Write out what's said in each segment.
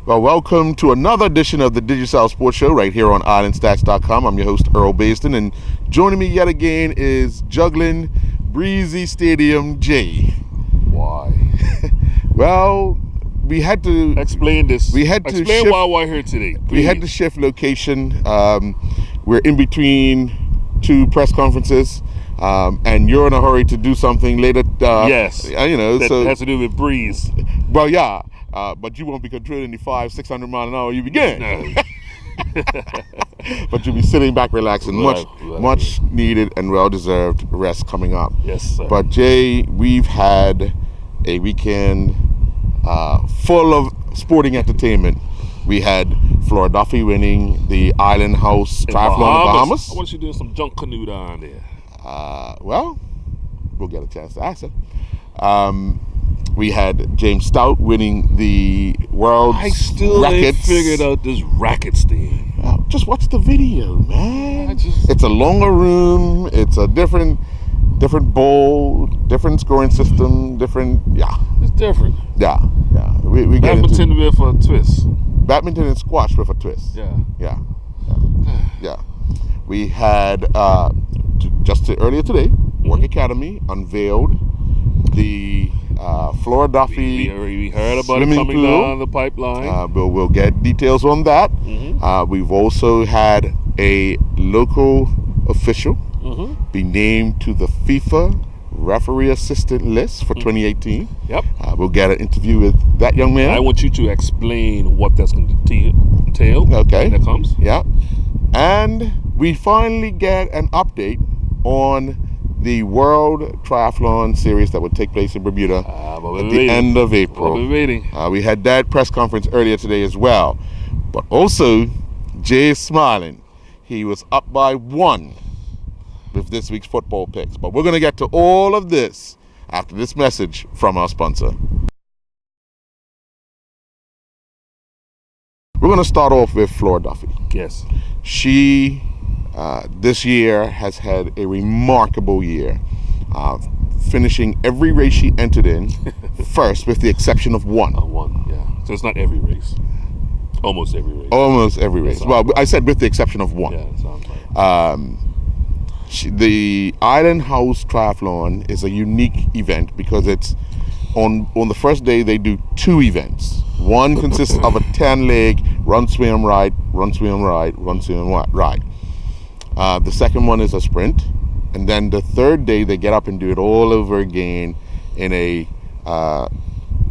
Well, welcome to another edition of the Digicel Sports Show right here on Islandstats.com. I'm your host, Earl Baston, and joining me yet again is juggling Breezy Stadium J. Why? Well, we had to explain this. We had to explain shift, why we're here today. Please. We had to shift location. We're in between two press conferences, and you're in a hurry to do something later. Yes, that so has to do with Breeze. Well, yeah. But you won't be controlling the 500-600 mile an hour you begin. No. But you'll be sitting back relaxing. Much needed and well-deserved rest coming up. Yes, sir. But Jay, we've had a weekend full of sporting entertainment. We had Flora Duffy winning the Island House Triathlon in Bahamas. I want you doing some junk canoe down there. Well, we'll get a chance to ask her. We had James Stout winning the world's I still ain't figured out this rackets thing. Just watch the video, man. It's a longer room. It's a different bowl, different scoring system, It's different. Yeah. We get badminton with a twist. Badminton and squash with a twist. Yeah. We had earlier today, Work Academy unveiled the Flora Duffy we heard about it coming down the pipeline. We'll get details on that. We've also had a local official be named to the FIFA referee assistant list for 2018. Yep. We'll get an interview with that young man. I want you to explain what that's going to entail. Okay. When that comes. Yeah. And we finally get an update on the World Triathlon Series that would take place in Bermuda at the end of April. I've been waiting. We had that press conference earlier today as well. But also, Jay is smiling. He was up by 1 with this week's football picks. But we're going to get to all of this after this message from our sponsor. We're going to start off with Flora Duffy. Yes. She this year has had a remarkable year, finishing every race she entered in first, with the exception of one. So it's not every race. Almost every race. Almost every race. Well, I said with the exception of one. Yeah, that sounds right. The Island House Triathlon is a unique event because it's on the first day they do 2 events. One consists of a 10-leg run, swim, ride, run, swim, ride, run, swim, ride. The second one is a sprint, and then the third day they get up and do it all over again in a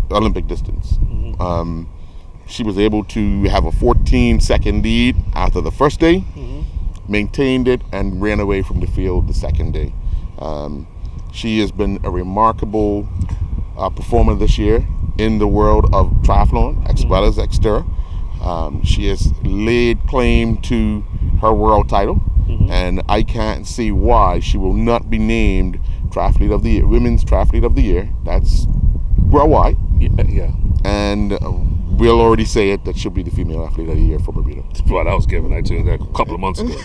Olympic distance. She was able to have a 14-second lead after the first day, maintained it, and ran away from the field the second day. She has been a remarkable performer this year in the world of triathlon as well as Xterra. She has laid claim to her world title. And I can't see why she will not be named Triathlete of the Year, Women's Triathlete of the Year. That's worldwide. Yeah. And we'll already say it that she'll be the Female Athlete of the Year for Bermuda. Well, that was given to that a couple of months ago.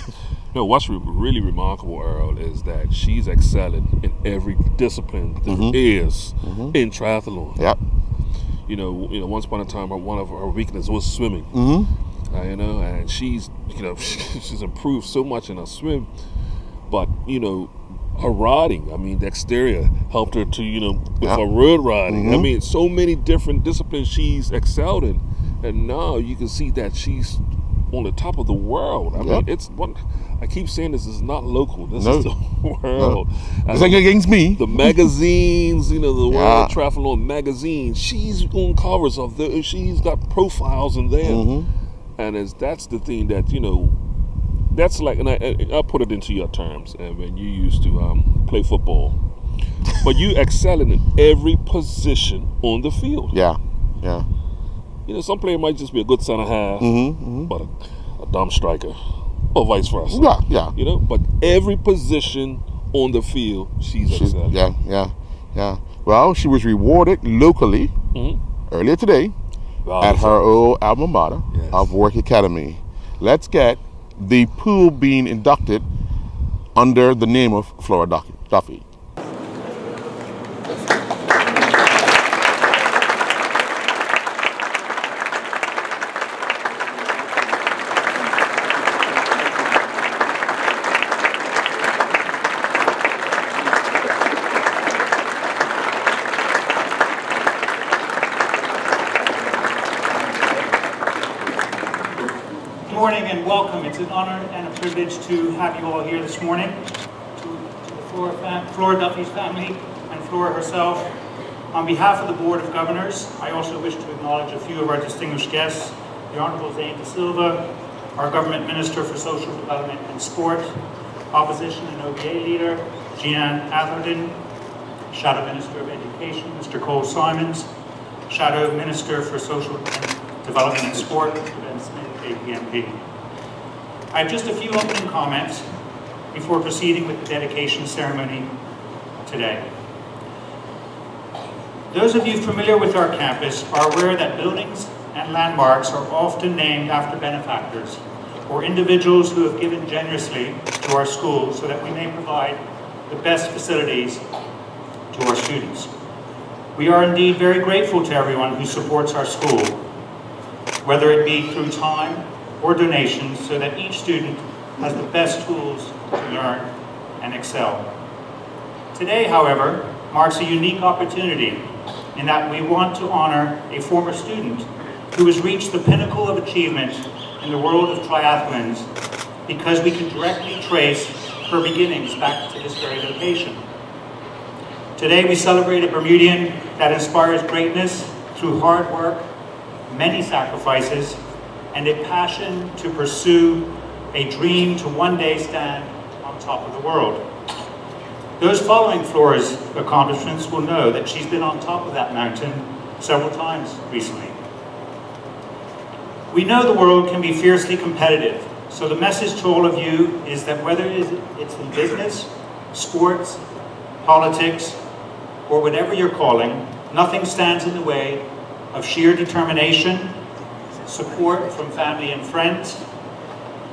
No, what's really remarkable, Earl, is that she's excelling in every discipline there is in triathlon. Yep. You know, once upon a time, one of her weaknesses was swimming. And she's improved so much in her swim, but her riding. I mean, the exterior helped her to with her road riding. I mean, so many different disciplines she's excelled in, and now you can see that she's on the top of the world. I mean, it's one. I keep saying this is not local. This is the world. It's like against me. The magazines, the World Triathlon magazine. She's on covers of those. She's got profiles in there. And that's the thing that, that's like, and I'll put it into your terms, and when you used to play football. But you excelling in every position on the field. Yeah. Some player might just be a good center half, but a dumb striker, or vice versa. Yeah. But every position on the field, she's excelling. Yeah. Well, she was rewarded locally earlier today at her old alma mater of Work Academy. Let's get the pool being inducted under the name of Flora Duffy. Good morning and welcome. It's an honor and a privilege to have you all here this morning, to the Flora Duffy's family and Flora herself. On behalf of the Board of Governors, I also wish to acknowledge a few of our distinguished guests, the Honourable Zane De Silva, our Government Minister for Social Development and Sport, Opposition and OBA Leader, Jean Atherton, Shadow Minister of Education, Mr. Cole Simons, Shadow Minister for Social Development and Sport, Ben Smith, APMP. I have just a few opening comments before proceeding with the dedication ceremony today. Those of you familiar with our campus are aware that buildings and landmarks are often named after benefactors or individuals who have given generously to our school so that we may provide the best facilities to our students. We are indeed very grateful to everyone who supports our school, whether it be through time or donations, so that each student has the best tools to learn and excel. Today, however, marks a unique opportunity in that we want to honor a former student who has reached the pinnacle of achievement in the world of triathlons because we can directly trace her beginnings back to this very location. Today we celebrate a Bermudian that inspires greatness through hard work, many sacrifices, and a passion to pursue a dream to one day stand on top of the world. Those following Flora's accomplishments will know that she's been on top of that mountain several times recently. We know the world can be fiercely competitive, so the message to all of you is that whether it's in business, sports, politics, or whatever you're calling, nothing stands in the way of sheer determination, support from family and friends,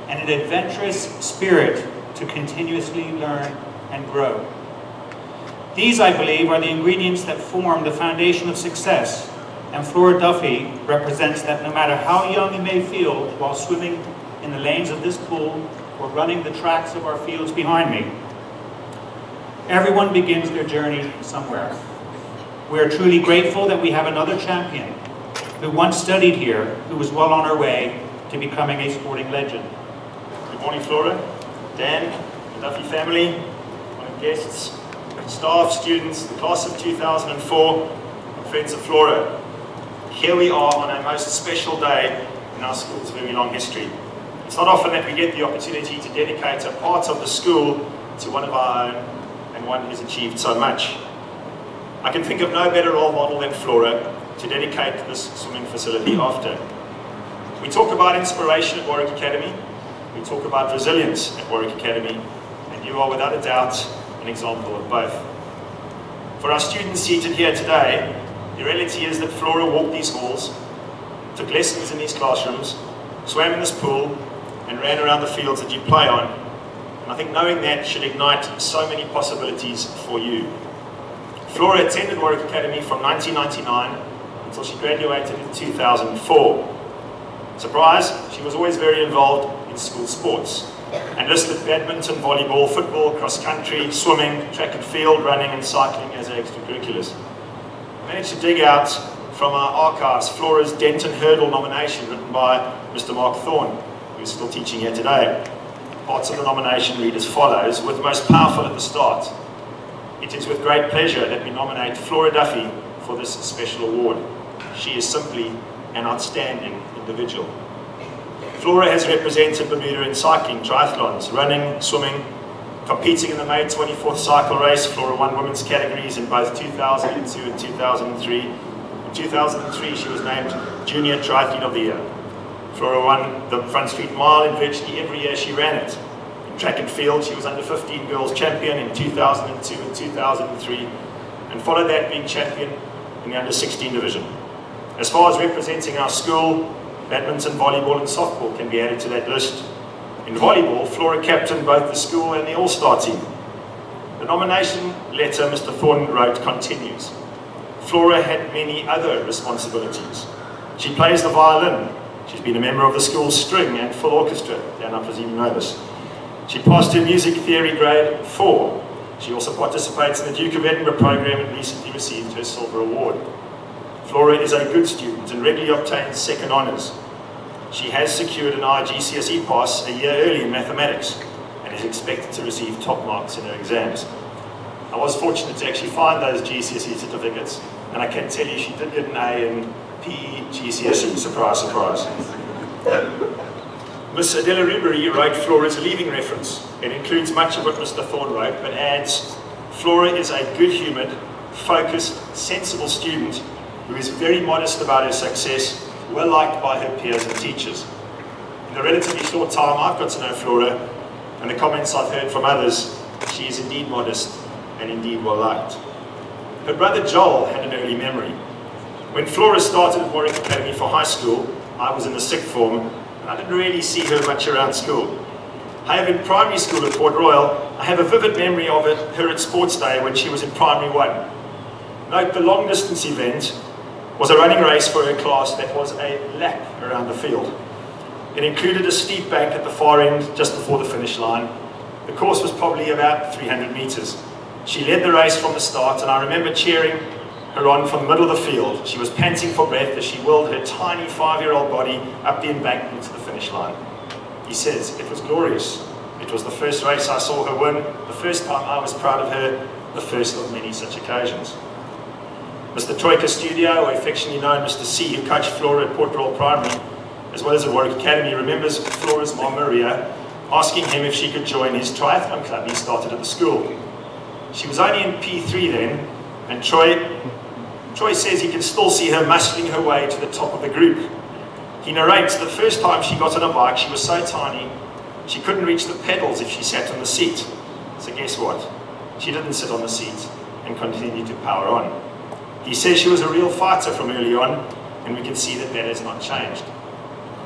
and an adventurous spirit to continuously learn and grow. These, I believe, are the ingredients that form the foundation of success, and Flora Duffy represents that no matter how young you may feel while swimming in the lanes of this pool or running the tracks of our fields behind me, everyone begins their journey somewhere. We are truly grateful that we have another champion who once studied here, who was well on her way to becoming a sporting legend. Good morning, Flora, Dan, the Duffy family, my guests, staff, students, the class of 2004, and friends of Flora. Here we are on a most special day in our school's very long history. It's not often that we get the opportunity to dedicate a part of the school to one of our own and one who's achieved so much. I can think of no better role model than Flora to dedicate this swimming facility after. We talk about inspiration at Warwick Academy, we talk about resilience at Warwick Academy, and you are without a doubt an example of both. For our students seated here today, the reality is that Flora walked these halls, took lessons in these classrooms, swam in this pool, and ran around the fields that you play on. And I think knowing that should ignite so many possibilities for you. Flora attended Warwick Academy from 1999 until she graduated in 2004. Surprise, she was always very involved in school sports and listed badminton, volleyball, football, cross country, swimming, track and field, running and cycling as her extracurriculars. I managed to dig out from our archives Flora's Denton Hurdle nomination written by Mr. Mark Thorne, who is still teaching here today. Parts of the nomination read as follows, with most powerful at the start. It is with great pleasure that we nominate Flora Duffy for this special award. She is simply an outstanding individual. Flora has represented Bermuda in cycling, triathlons, running, swimming, competing in the May 24th cycle race. Flora won women's categories in both 2002 and 2003. In 2003, she was named Junior Triathlete of the Year. Flora won the Front Street Mile in virtually every year she ran it. In track and field, she was under 15 girls champion in 2002 and 2003, and followed that being champion in the under 16 division. As far as representing our school, badminton, volleyball and softball can be added to that list. In volleyball, Flora captained both the school and the all-star team. The nomination letter Mr. Thorne wrote continues. Flora had many other responsibilities. She plays the violin. She's been a member of the school's string and full orchestra. Dan, I presume you know this. She passed her music theory grade 4. She also participates in the Duke of Edinburgh program and recently received her Silver Award. Flora is a good student and regularly obtains second honours. She has secured an IGCSE pass a year early in mathematics and is expected to receive top marks in her exams. I was fortunate to actually find those GCSE certificates, and I can tell you she did get an A in PE GCSE, surprise, surprise. Miss Adela Rubery wrote Flora's leaving reference. It includes much of what Mr. Thorne wrote, but adds, Flora is a good-humoured, focused, sensible student who is very modest about her success, well liked by her peers and teachers. In the relatively short time I've got to know Flora, and the comments I've heard from others, she is indeed modest and indeed well liked. Her brother Joel had an early memory. When Flora started at Warwick Academy for high school, I was in the sixth form, and I didn't really see her much around school. However, in primary school at Port Royal, I have a vivid memory of her at sports day when she was in primary 1. Note the long distance event was a running race for her class that was a lap around the field. It included a steep bank at the far end just before the finish line. The course was probably about 300 metres. She led the race from the start, and I remember cheering her on from the middle of the field. She was panting for breath as she whirled her tiny 5-year-old body up the embankment to the finish line. He says, it was glorious. It was the first race I saw her win, the first time I was proud of her, the first of many such occasions. Mr. Troika Studio, or affectionately known Mr. C, who coached Flora at Port Royal Primary, as well as at Warwick Academy, remembers Flora's mom, Maria, asking him if she could join his triathlon club he started at the school. She was only in P3 then, and Troy says he can still see her muscling her way to the top of the group. He narrates the first time she got on a bike, she was so tiny, she couldn't reach the pedals if she sat on the seat. So guess what? She didn't sit on the seat and continued to power on. He says she was a real fighter from early on, and we can see that that has not changed.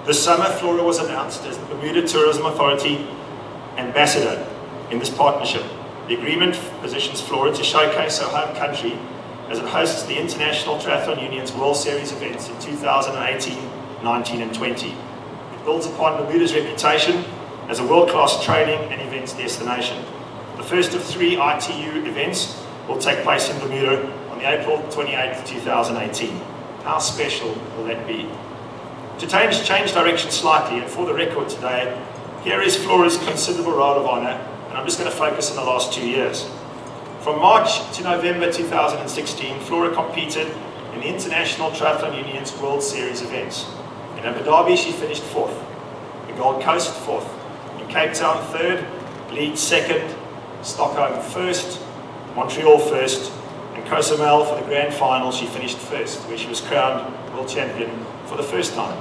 This summer, Flora was announced as the Bermuda Tourism Authority ambassador in this partnership. The agreement positions Flora to showcase her home country as it hosts the International Triathlon Union's World Series events in 2018, 19 and 20. It builds upon Bermuda's reputation as a world-class training and events destination. The first of 3 ITU events will take place in Bermuda on the April 28th, 2018. How special will that be? To change direction slightly, and for the record today, here is Flora's considerable roll of honour, and I'm just going to focus on the last 2 years. From March to November 2016, Flora competed in the International Triathlon Union's World Series events. In Abu Dhabi, she finished 4th. The Gold Coast, 4th. In Cape Town, 3rd. Leeds, 2nd. Stockholm, 1st. Montreal, 1st. And Cozumel, for the grand final, she finished 1st, where she was crowned world champion for the first time.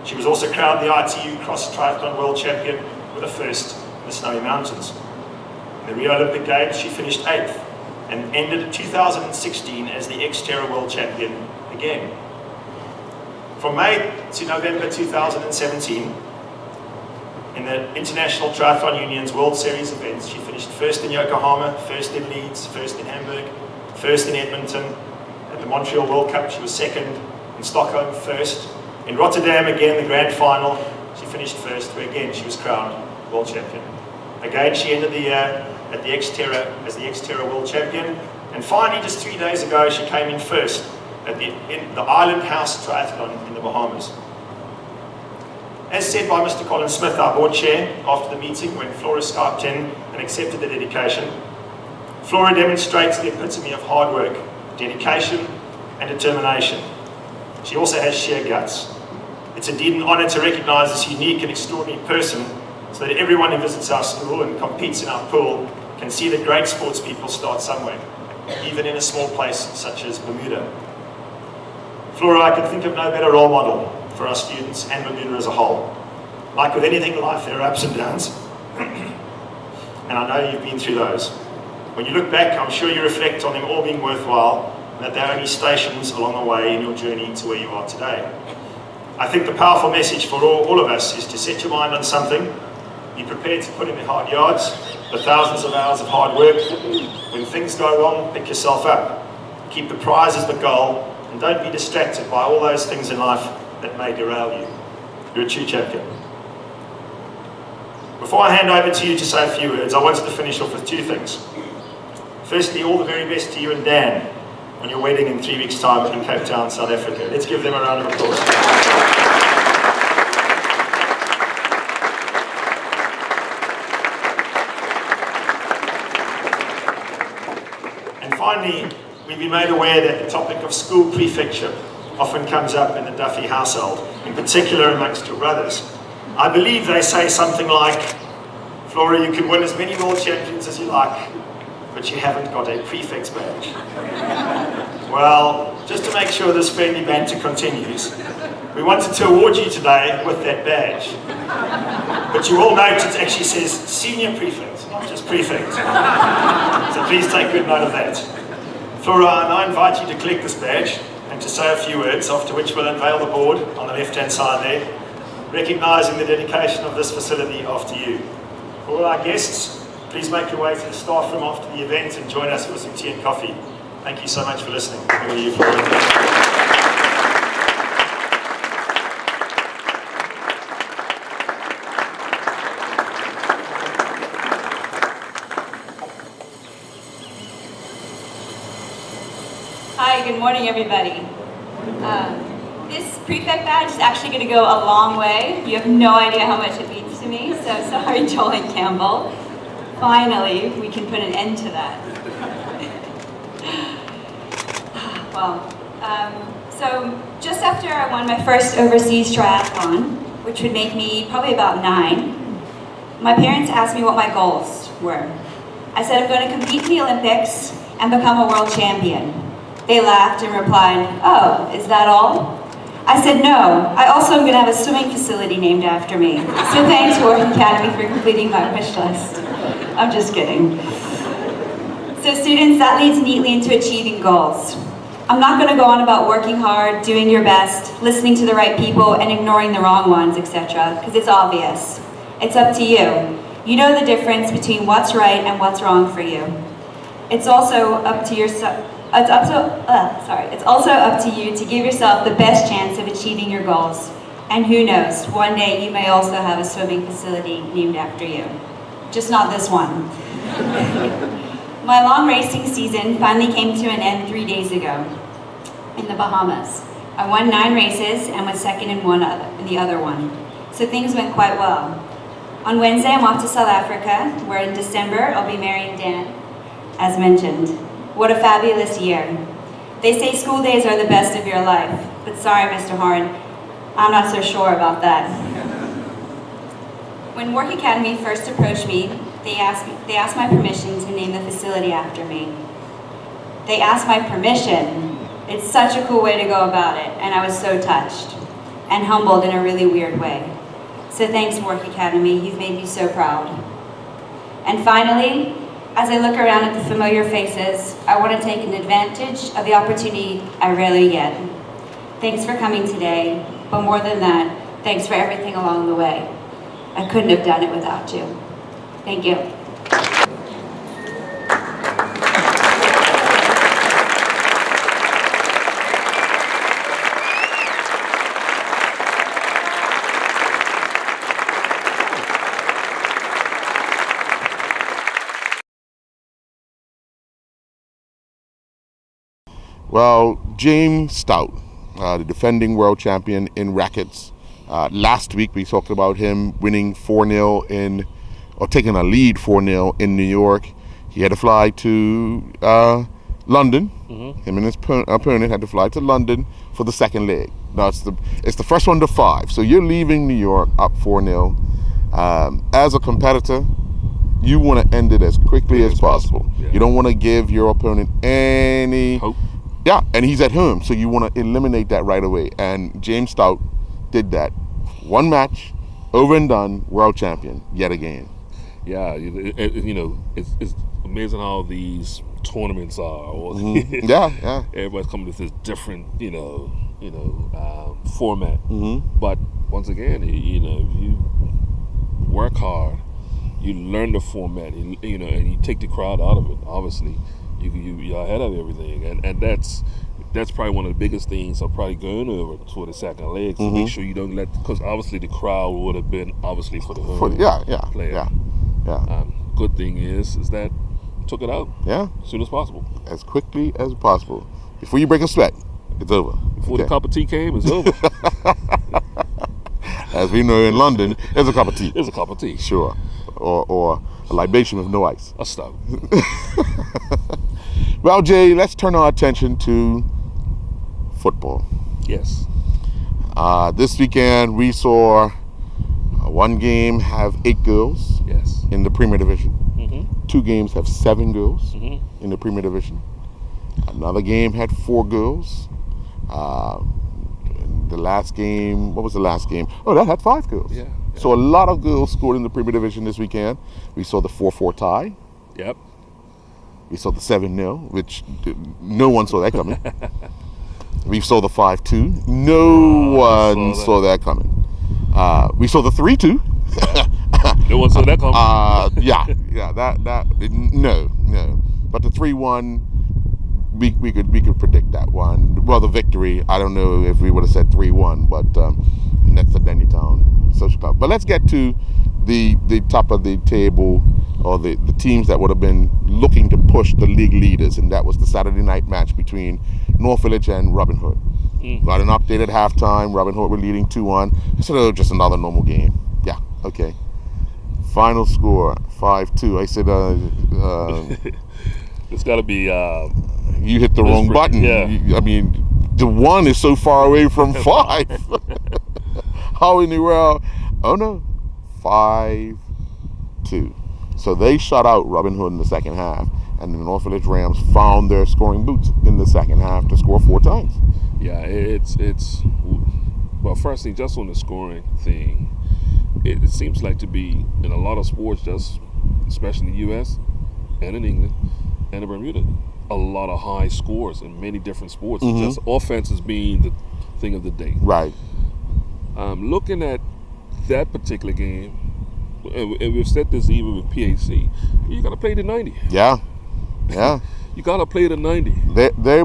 She was also crowned the ITU Cross Triathlon World Champion with a first in the Snowy Mountains. In the Rio Olympic Games, she finished 8th and ended 2016 as the Xterra World Champion again. From May to November 2017, in the International Triathlon Union's World Series events, she finished 1st in Yokohama, 1st in Leeds, 1st in Hamburg, 1st in Edmonton. At the Montreal World Cup, she was 2nd. In Stockholm, 1st. In Rotterdam, again, the grand final, she finished 1st, where again she was crowned world champion. Again, she ended the year at the Xterra as the Xterra World Champion. And finally, just 3 days ago, she came in 1st at in the Island House Triathlon in the Bahamas. As said by Mr. Colin Smith, our board chair, after the meeting when Flora Skyped in and accepted the dedication, Flora demonstrates the epitome of hard work, dedication, and determination. She also has sheer guts. It's indeed an honour to recognise this unique and extraordinary person so that everyone who visits our school and competes in our pool can see that great sports people start somewhere, even in a small place such as Bermuda. Flora, I can think of no better role model for our students and Bermuda as a whole. Like with anything in life, there are ups and downs, and I know you've been through those. When you look back, I'm sure you reflect on them all being worthwhile, and that they're only stations along the way in your journey to where you are today. I think the powerful message for all of us is to set your mind on something, Be prepared to put in the hard yards, the thousands of hours of hard work. When things go wrong, pick yourself up. Keep the prize as the goal, and don't be distracted by all those things in life that may derail you. You're a true champion. Before I hand over to you to say a few words, I wanted to finish off with two things. Firstly, all the very best to you and Dan on your wedding in 3 weeks' time in Cape Town, South Africa. Let's give them a round of applause. And finally, we've been made aware that the topic of school prefectship often comes up in the Duffy household, in particular amongst your brothers. I believe they say something like, Flora, you can win as many world champions as you like, but you haven't got a prefect's badge. Well, just to make sure this friendly banter continues, we wanted to award you today with that badge. But you all note it actually says senior prefect, not just prefect. So please take good note of that. Flora, I invite you to collect this badge and to say a few words, after which we'll unveil the board on the left-hand side there, recognising the dedication of this facility after you. For all our guests, please make your way to the staff room after the event and join us for some tea and coffee. Thank you so much for listening. Over to you, Flora. Hi, good morning, everybody. This prefect badge is actually going to go a long way. You have no idea how much it means to me, so sorry, Joel and Campbell. Finally, we can put an end to that. Well, so just after I won my first overseas triathlon, which would make me probably about 9, my parents asked me what my goals were. I said I'm going to compete in the Olympics and become a world champion. They laughed and replied, "Oh, is that all?" I said, "No, I also am going to have a swimming facility named after me. So thanks, Work Academy, for completing my wish list." I'm just kidding. So students, that leads neatly into achieving goals. I'm not going to go on about working hard, doing your best, listening to the right people, and ignoring the wrong ones, etc., because it's obvious. It's up to you. You know the difference between what's right and what's wrong for you. It's also up to yourself. It's also up to you to give yourself the best chance of achieving your goals. And who knows, one day you may also have a swimming facility named after you. Just not this one. My long racing season finally came to an end 3 days ago in the Bahamas. I won 9 races and was second in the other one. So things went quite well. On Wednesday, I'm off to South Africa, where in December I'll be marrying Dan, as mentioned. What a fabulous year. They say school days are the best of your life, but sorry, Mr. Horn, I'm not so sure about that. When Work Academy first approached me, they asked my permission to name the facility after me. They asked my permission. It's such a cool way to go about it, and I was so touched and humbled in a really weird way. So thanks, Work Academy, you've made me so proud. And finally, as I look around at the familiar faces, I want to take an advantage of the opportunity I rarely get. Thanks for coming today, but more than that, thanks for everything along the way. I couldn't have done it without you. Thank you. Well, James Stout, the defending world champion in rackets. Last week we talked about him winning 4-0 or taking a lead 4-0 in New York. He had to fly to London. Mm-hmm. Him and his opponent had to fly to London for the second leg. Now it's the first one to 5. So you're leaving New York up 4-0. As a competitor, you want to end it as quickly as possible. Yeah. You don't want to give your opponent any hope. Yeah, and he's at home, so you want to eliminate that right away. And James Stout did that. One match, over and done, world champion, yet again. Yeah, it's amazing how these tournaments are. Mm-hmm. Yeah. Everybody's coming with this different, format. Mm-hmm. But once again, if you work hard, you learn the format, and you take the crowd out of it. Obviously, you're ahead of everything, and that's probably one of the biggest things I'm probably going over for the second leg, to make sure you don't because obviously the crowd would have been obviously for the home player. Yeah. Good thing is that took it out as soon as possible. As quickly as possible. Before you break a sweat, it's over. Before the cup of tea came, it's over. As we know in London, there's a cup of tea. It's a cup of tea. Sure. Or a libation with no ice. A stout. Well, Jay, let's turn our attention to football. Yes. This weekend we saw one game have 8 girls in the Premier Division. 2 games have 7 girls in the Premier Division. Another game had 4 girls. The last game, what was the last game? Oh, that had 5 girls. Yeah. So a lot of girls scored in the Premier Division this weekend. We saw the 4-4 tie. Yep. We saw the 7-0, which no one saw that coming. We saw the 5-2. No one saw that coming. We saw the 3-2. No one saw that coming. No. But the 3-1, we could predict that one. Well, the victory, I don't know if we would have said 3-1, but that's the Denny Town Social Club. But let's get to the top of the table, or the teams that would have been looking to push the league leaders, and that was the Saturday night match between North Village and Robin Hood. Got an update at halftime. Robin Hood were leading 2-1. I said, oh, just another normal game. Yeah, okay. Final score, 5-2. I said, it's got to be... you hit the wrong button. Yeah. I mean, the 1 is so far away from 5. How in the world? Oh, no. 5-2. So they shut out Robin Hood in the second half, and the North Village Rams found their scoring boots in the second half to score 4 times. Yeah, it's well, firstly, just on the scoring thing, it seems like to be in a lot of sports, just especially in the U.S. and in England and in Bermuda, a lot of high scores in many different sports. Just offenses being the thing of the day. Right. Looking at that particular game, and we've said this even with PAC, you got to play the 90. Yeah. You got to play the 90. They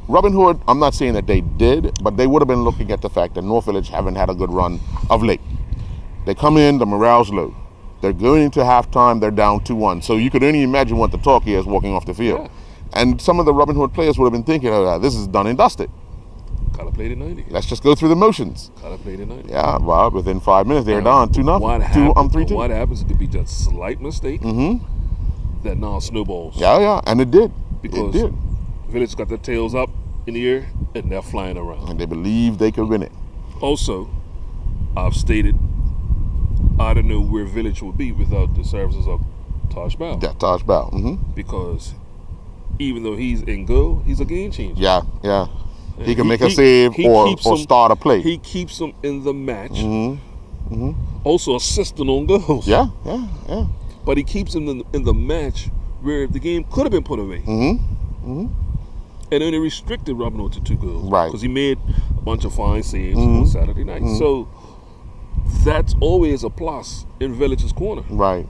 Robin Hood, I'm not saying that they did, but they would have been looking at the fact that North Village haven't had a good run of late. They come in, the morale's low. They're going into halftime, they're down 2-1. So you could only imagine what the talk is walking off the field. Yeah. And some of the Robin Hood players would have been thinking, oh, this is done and dusted. Gotta play the 90. Let's just go through the motions. Gotta play the 90. Yeah, well, within 5 minutes, they're down 2-0. 3-2. What happens, it could be just a slight mistake that now snowballs. Yeah, and it did. Because it did. Village got their tails up in the air and they're flying around. And they believe they could win it. Also, I've stated, I don't know where Village would be without the services of Taj Bell. Yeah, Taj Bell. Because even though he's in goal, he's a game changer. Yeah. He can make a save or start a play. He keeps them in the match. Also assisting on goals. Yeah. But he keeps them in the match where the game could have been put away. And only restricted Robin Hood to 2 goals. Right. Because he made a bunch of fine saves on Saturday night. So that's always a plus in Village's corner. Right.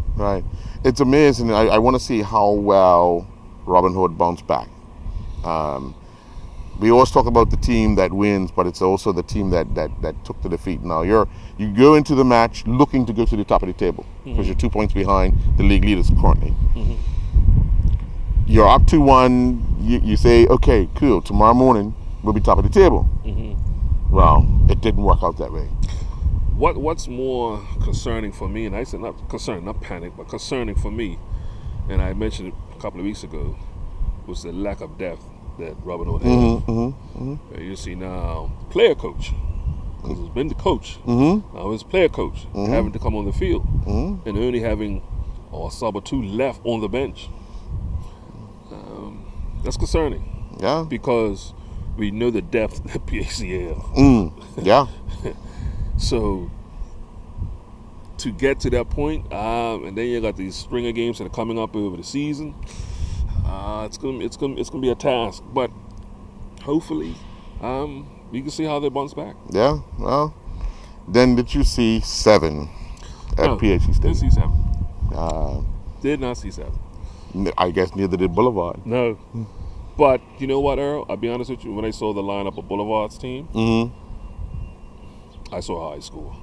It's amazing. I want to see how well Robin Hood bounced back. We always talk about the team that wins, but it's also the team that took the defeat. Now you go into the match looking to go to the top of the table because you're 2 points behind the league leaders currently. You're up 2-1. You say, okay, cool. Tomorrow morning we'll be top of the table. Well, it didn't work out that way. What's more concerning for me, and I said not concerned, not panic, but concerning for me, and I mentioned it a couple of weeks ago, was the lack of depth that Robin Hood had. You see now, player coach, because it's been the coach, now it's player coach, having to come on the field, and only having a sub or 2 left on the bench. That's concerning. Yeah. Because we know the depth that PAC have. Yeah. So to get to that point, and then you got these string of games that are coming up over the season. It's gonna be a task, but hopefully, we can see how they bounce back. Yeah. Well, then did you see 7 at PHC Didn't Stadium. see 7. Uh, Did not see 7. I guess neither did Boulevard. No. But you know what, Earl? I'll be honest with you. When I saw the lineup of Boulevard's team, I saw high school.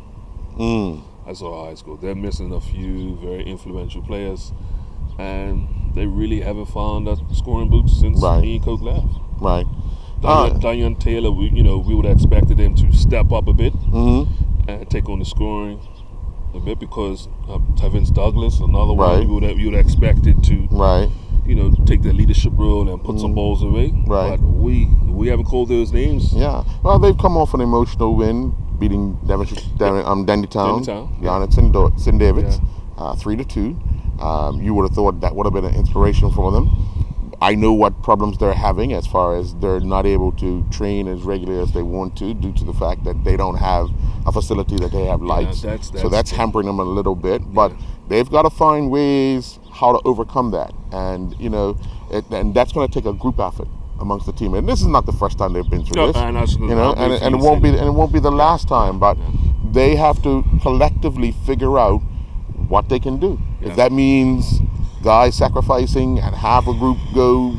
I saw high school. They're missing a few very influential players, and they really haven't found that scoring boots since Ian Coke left. Right. Dion Taylor, we would have expected him to step up a bit and take on the scoring a bit, because Tevins Douglas, another one you would have expected to take the leadership role and put some balls away. Right. But we haven't called those names. Yeah. Well, they've come off an emotional win, beating Dandytown, down at St. David's, 3-2. You would have thought that would have been an inspiration for them. I know what problems they're having as far as they're not able to train as regularly as they want to due to the fact that they don't have a facility that they have lights. So that's hampering them a little bit. But they've got to find ways how to overcome that. And, and that's going to take a group effort amongst the team. And this is not the first time they've been through this. And it won't be the last time. But they have to collectively figure out what they can do. If that means guys sacrificing and half a group go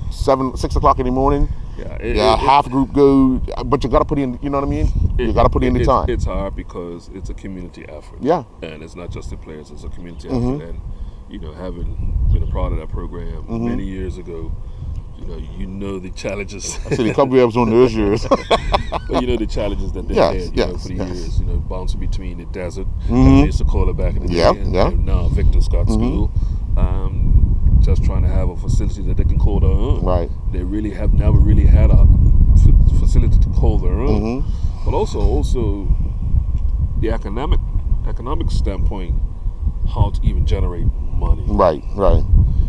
6 o'clock in the morning, half group go, but you got to put in, you know what I mean? You got to put in the time. It's hard because it's a community effort. Yeah. And it's not just the players, it's a community effort. And, having been a part of that program many years ago, the challenges. I said a couple of on those years. But the challenges that they had for the years, bouncing between the desert, they used to call it back in the day, and now Victor Scott School, just trying to have a facility that they can call their own. Right. They really have never really had a facility to call their own. But also the economic standpoint, how to even generate money. Right.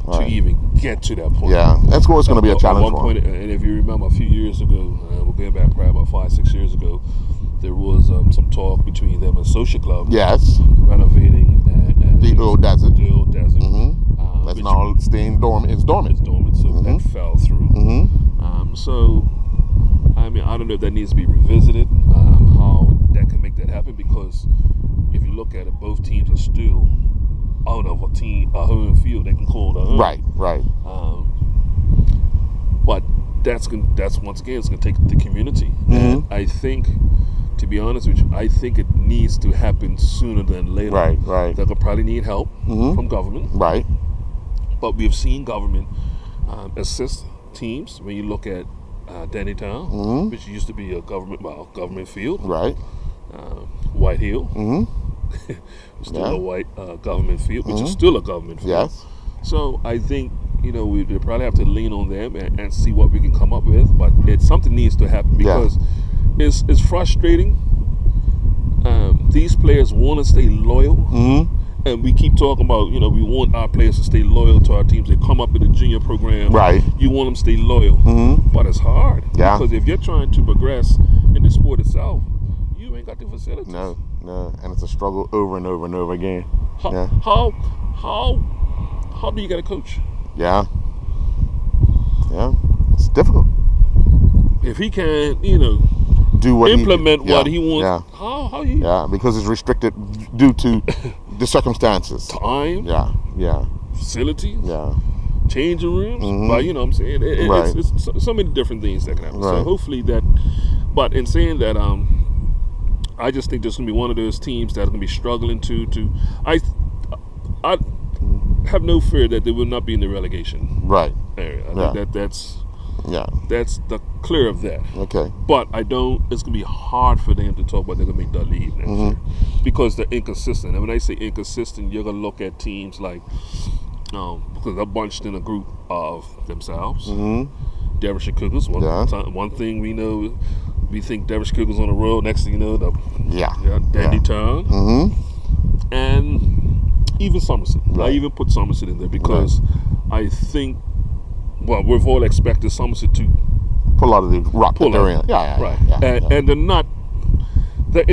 To even get to that point. Yeah, that's what's going to be a challenge at one point, and if you remember a few years ago, we're going back probably about 5-6 years ago, there was some talk between them and Social Club. Yes. Renovating the old desert. That's now staying dormant. It's dormant. So that fell through. So, I mean, I don't know if that needs to be revisited, how that can make that happen, because if you look at it, both teams are still out of a home field they can call their own. Right. But that's once again, it's going to take the community. And I think, to be honest with you, I think it needs to happen sooner than later. Right. They'll probably need help from government. Right. But we've seen government assist teams. When you look at Dandytown, which used to be a government field. Right. White Hill. Still a white government field, which is still a government field. Yes. So I think, we probably have to lean on them and see what we can come up with. But something needs to happen, because it's frustrating. These players want to stay loyal. And we keep talking about, we want our players to stay loyal to our teams. They come up in the junior program. Right. You want them to stay loyal. But it's hard. Yeah. Because if you're trying to progress in the sport itself, you ain't got the facilities. No. And it's a struggle over and over and over again. How do you get a coach? Yeah. It's difficult. If he can, do what implement what he wants. How he? Yeah, because it's restricted due to the circumstances. Time. Yeah. Facilities. Yeah. Changing rooms. But what I'm saying, it's so many different things that can happen. So hopefully that. But in saying that, I just think there's going to be one of those teams that's going to be struggling to. I have no fear that they will not be in the relegation area. I think that's the clear of that. Okay. But I don't. It's going to be hard for them to talk about they're going to make the league next year, because they're inconsistent. And when I say inconsistent, you're going to look at teams like, because they're bunched in a group of themselves. Devonshire Cougars. One thing we know. We think Devonshire Cougars on the road. Next thing you know, Dandytown, and even Somerset. I even put Somerset in there because I think, we've all expected Somerset to pull out of the rock that they're in. And they're not. They're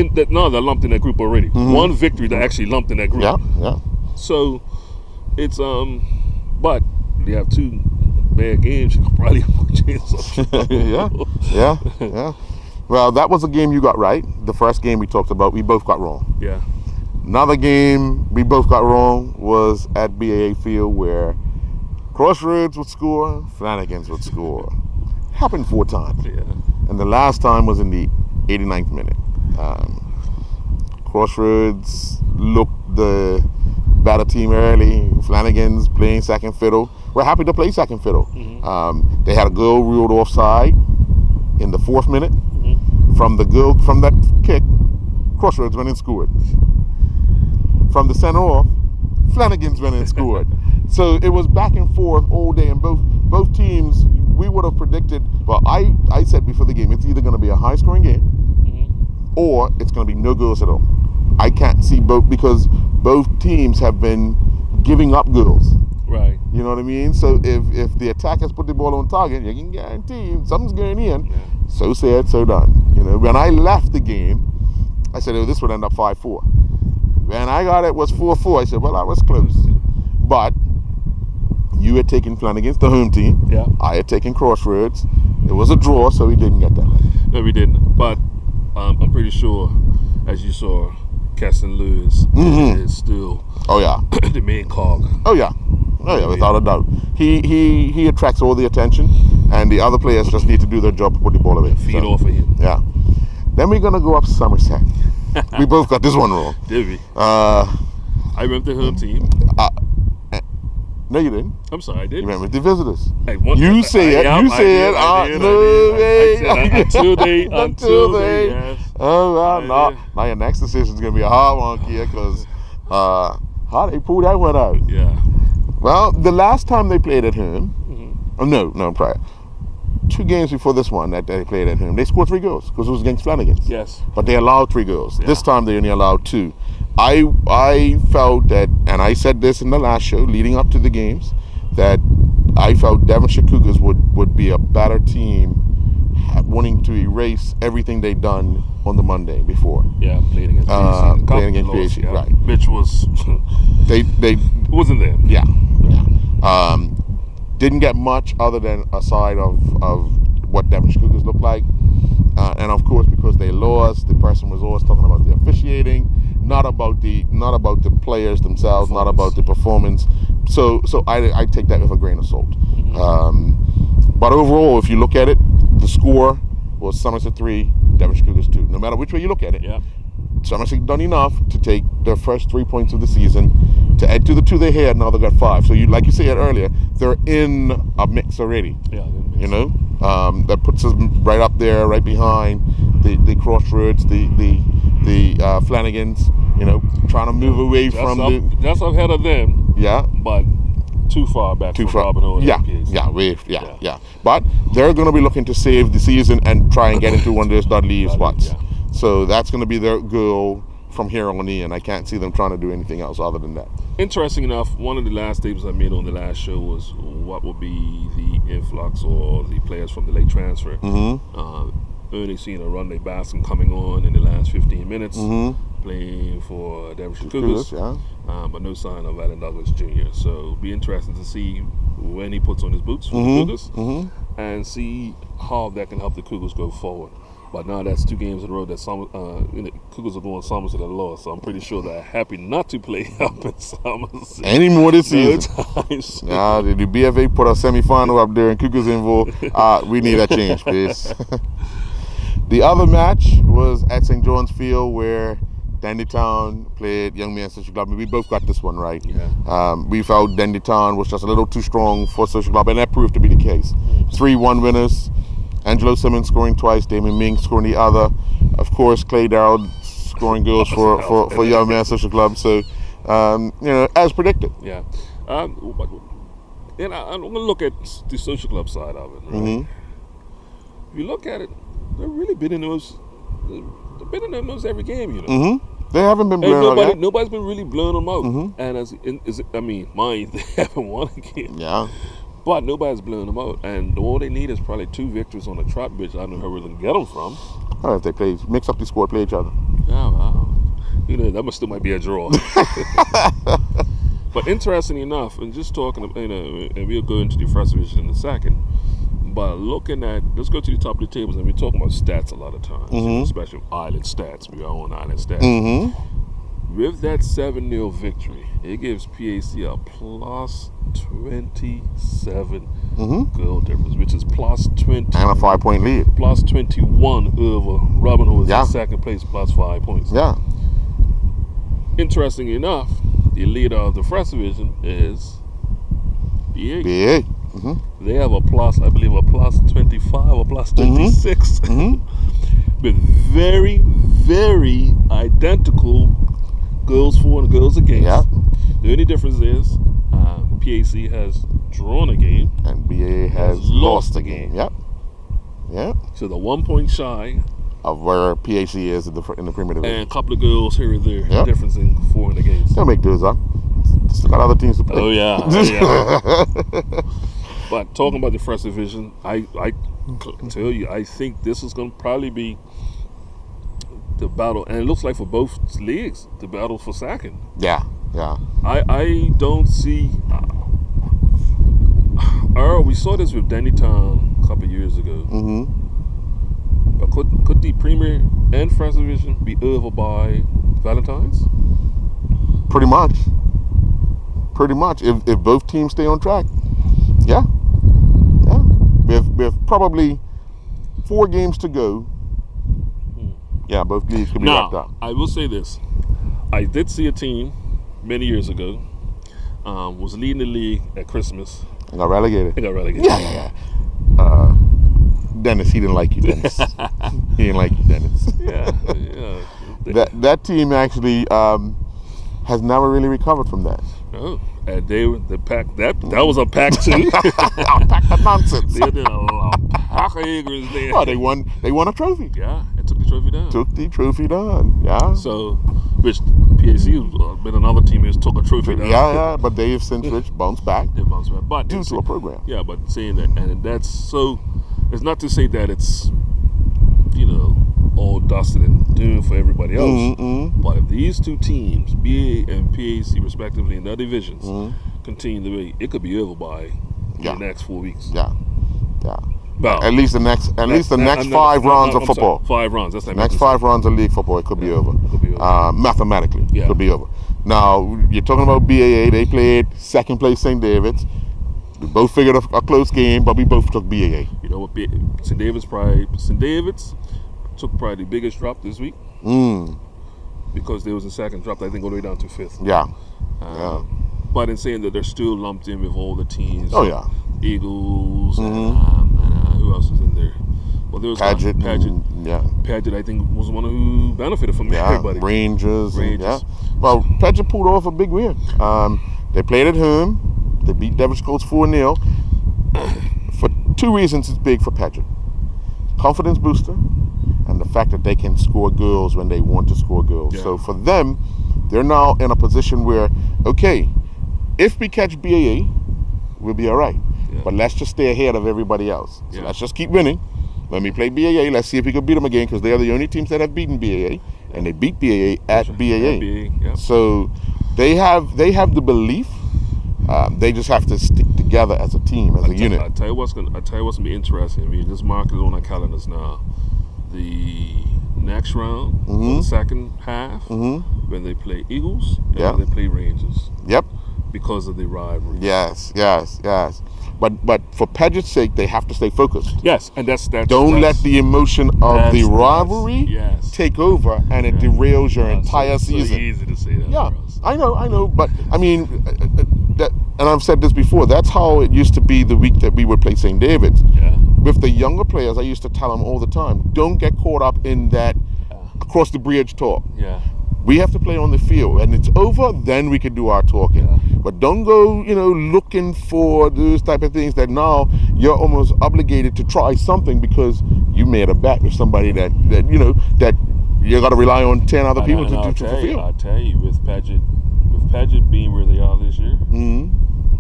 lumped in that group already. One victory, they're actually lumped in that group. Yeah. So it's but they have 2 bad games. You could probably change something. Yeah. Well, that was a game you got right. The first game we talked about, we both got wrong. Yeah. Another game we both got wrong was at BAA Field, where Crossroads would score, Flanagan's would score. Happened 4 times. Yeah. And the last time was in the 89th minute. Crossroads looked the better team early. Flanagan's playing second fiddle. We're happy to play second fiddle. They had a goal ruled offside in the 4th minute. From that kick, Crossroads went and scored. From the center off, Flanagan's went and scored. So it was back and forth all day, and both teams, we would have predicted. Well, I said before the game, it's either going to be a high-scoring game, or it's going to be no goals at all. I can't see both, because both teams have been giving up goals. Right. You know what I mean? So if the attackers put the ball on target, you can guarantee something's going in. Yeah. So said, so done. You know, when I left the game, I said, oh, this would end up 5-4. When I got it was 4-4. I said, well, that was close. But you had taken Flanagan's, the home team. Yeah. I had taken Crossroads. It was a draw, so we didn't get that. No, we didn't. But I'm pretty sure, as you saw, Keston Lewis is still the main cog. Oh yeah, without a doubt. He attracts all the attention, and the other players just need to do their job to put the ball away. Feed off of him. Yeah. Then we're gonna go up Somerset. We both got this one wrong. Did we? I remember the home team. No, you didn't. I'm sorry, I did. You remember the visitors. Hey, you said. No way. Until they. Yes. Oh well, now your next decision is gonna be a hard one, Kia, because how they pulled that one out. Yeah. Well, the last time they played at home, no, prior. 2 games before this one that they played at home, they scored 3 goals because it was against Flanagan's. Yes. But they allowed 3 goals. Yeah. This time they only allowed 2. I felt that, and I said this in the last show leading up to the games, that I felt Devonshire Cougars would be a better team, wanting to erase everything they'd done on the Monday before. Yeah, playing against PHC. Playing against PHC, yeah. right. Which was they wasn't there. Yeah. Didn't get much other than a side of what Devonshire Cougars looked like. And of course, because they lost, the person was always talking about the officiating, not about the players themselves, not about the performance. So I take that with a grain of salt. But overall, if you look at it, the score was Somerset 3, Devonshire Cougars 2. No matter which way you look at it, Somerset done enough to take their first 3 points of the season, to add to the 2 they had. Now they got 5. So like you said earlier, they're in a mix already. Yeah. You know, that puts us right up there, right behind the Crossroads, the Flanagan's. You know, trying to move away from that's ahead of them. Yeah, but too far back. Too far. Robin Hood. Yeah. But they're going to be looking to save the season and try and get into one of those Dud leave spots. Yeah. So that's going to be their goal from here on in. I can't see them trying to do anything else other than that. Interesting enough, one of the last statements I made on the last show was what would be the influx or the players from the late transfer. Only seeing a Runday Bascom coming on in the last 15 minutes, playing for Devonshire Cougars, but no sign of Alan Douglas Jr. So it'll be interesting to see when he puts on his boots for the Cougars and see how that can help the Cougars go forward. But now that's 2 games in a row that Cougars are going Somerset at a loss. So I'm pretty sure they're happy not to play up in Somerset any more this season. No the BFA put a semi-final up there and Cougars involved. We need a change, please. The other match was at St. John's Field, where Dandytown played Young Men's Social Club. We both got this one right. Yeah. We felt Dandytown was just a little too strong for Social Club, and that proved to be the case. 3-1 winners. Angelo Simmons scoring twice, Damon Ming scoring the other. Of course, Clay Darrell scoring goals for Young Man Social Club. So, as predicted. Yeah. And I'm going to look at the Social Club side of it. Right? If you look at it, they've really been in those. They've been in those every game, you know. They haven't been blown out yet. Nobody's been really blowing them out. And mind, they haven't won a game. Yeah. But nobody's blowing them out, and all they need is probably 2 victories on the trot, which I don't know where they can get them from. Oh, if they mix up the score, play each other. Yeah, wow. That still might be a draw. But interesting enough, and just talking, and we'll go into the first division in a second. But looking at, let's go to the top of the tables, and we're talking about stats a lot of times, especially Islandstats. We are on Islandstats. with that 7-0 victory, it gives PAC a plus 27 goal difference, which is plus 20 and a 5-point lead. plus 21 over Robin, who is Yeah. in second place, plus 5 points. Yeah. Interesting enough, the leader of the first division is BA. BA. They have a plus, I believe, a plus 25 or plus 26. With very, very identical goals for and goals against. Yeah. The only difference is PAC has drawn a game. And BA has lost a game. Yep. Yeah. So they're 1 point shy. Of where PAC is in the Premier Division. And a couple of goals here and there. Yep. Difference in for and against. They'll make those up. Still got other teams to play. Oh, yeah. Oh, yeah. But talking about the first division, I tell you, I think this is going to probably be the battle. And it looks like for both leagues, the battle for second. Yeah. Yeah. I don't see. We saw this with Danny Town a couple of years ago. But could the Premier and First Division be over by Valentine's? Pretty much. If both teams stay on track. Yeah. Yeah. With probably 4 games to go. Yeah, both leagues could be wrapped up. I will say this. I did see a team many years ago was leading the league at Christmas. And got relegated. Yeah. Dennis, he didn't like you, Dennis. He didn't like you, Dennis. Yeah. That team actually has never really recovered from that. Oh, and they were the pack. That was a pack too. A pack of nonsense. They did a pack of eagles there. Oh, they won a trophy. Yeah, and took the trophy down. Yeah. So, which PAC been another team who's took a trophy down. Yeah. But they have since bounced back. They bounced back, but due to a program. Yeah, but saying that, and that's so. It's not to say that it's all dusted and doomed for everybody else. But if these two teams, BA and PAC respectively, in their divisions, continue the way, it could be over by the next 4 weeks. Yeah. Well, at least the next 5 rounds of football. 5 rounds. That's next 5 rounds of league football. It could be over. Mathematically, it could be over. Now you're talking about BAA. They played second place St. David's. We both figured a close game, but we both took BAA. You know what? St. David's took probably the biggest drop this week because there was a second drop. I think all the way down to 5th. Yeah. But in saying that they're still lumped in with all the teams. Oh yeah. Eagles and who else is in there? Well, there was Paget. Paget, I think, was one who benefited from everybody. Rangers. Well, Paget pulled off a big win. They played at home. They beat Devonshire Colts 4-0. For 2 reasons, it's big for Paget. Confidence booster, and the fact that they can score goals when they want to score goals. Yeah. So for them, they're now in a position where, okay, if we catch BAA, we'll be all right. Yeah. But let's just stay ahead of everybody else. So let's just keep winning. When we play BAA, let's see if we can beat them again, because they are the only teams that have beaten BAA, and they beat BAA at BAA. So they have the belief. They just have to stick together as a team, as a unit. I tell you what's gonna be interesting. I mean, just mark it on our calendars now. The next round, the second half, when they play Eagles and when they play Rangers. Yep. Because of the rivalry. Yes. But for Paget's sake, they have to stay focused. Yes, and that's Don't let the emotion of the rivalry take over, and it derails your entire season. So easy to say that. Yeah, I know, but I mean, and I've said this before. That's how it used to be the week that we would play St. David's. Yeah. With the younger players, I used to tell them all the time, don't get caught up in that across the bridge talk. Yeah. We have to play on the field, and it's over, then we can do our talking. Yeah. But don't go, looking for those type of things that now you're almost obligated to try something because you made a bet with somebody that you got to rely on 10 other people to fulfill. I'll tell you, with Paget being where they are this year,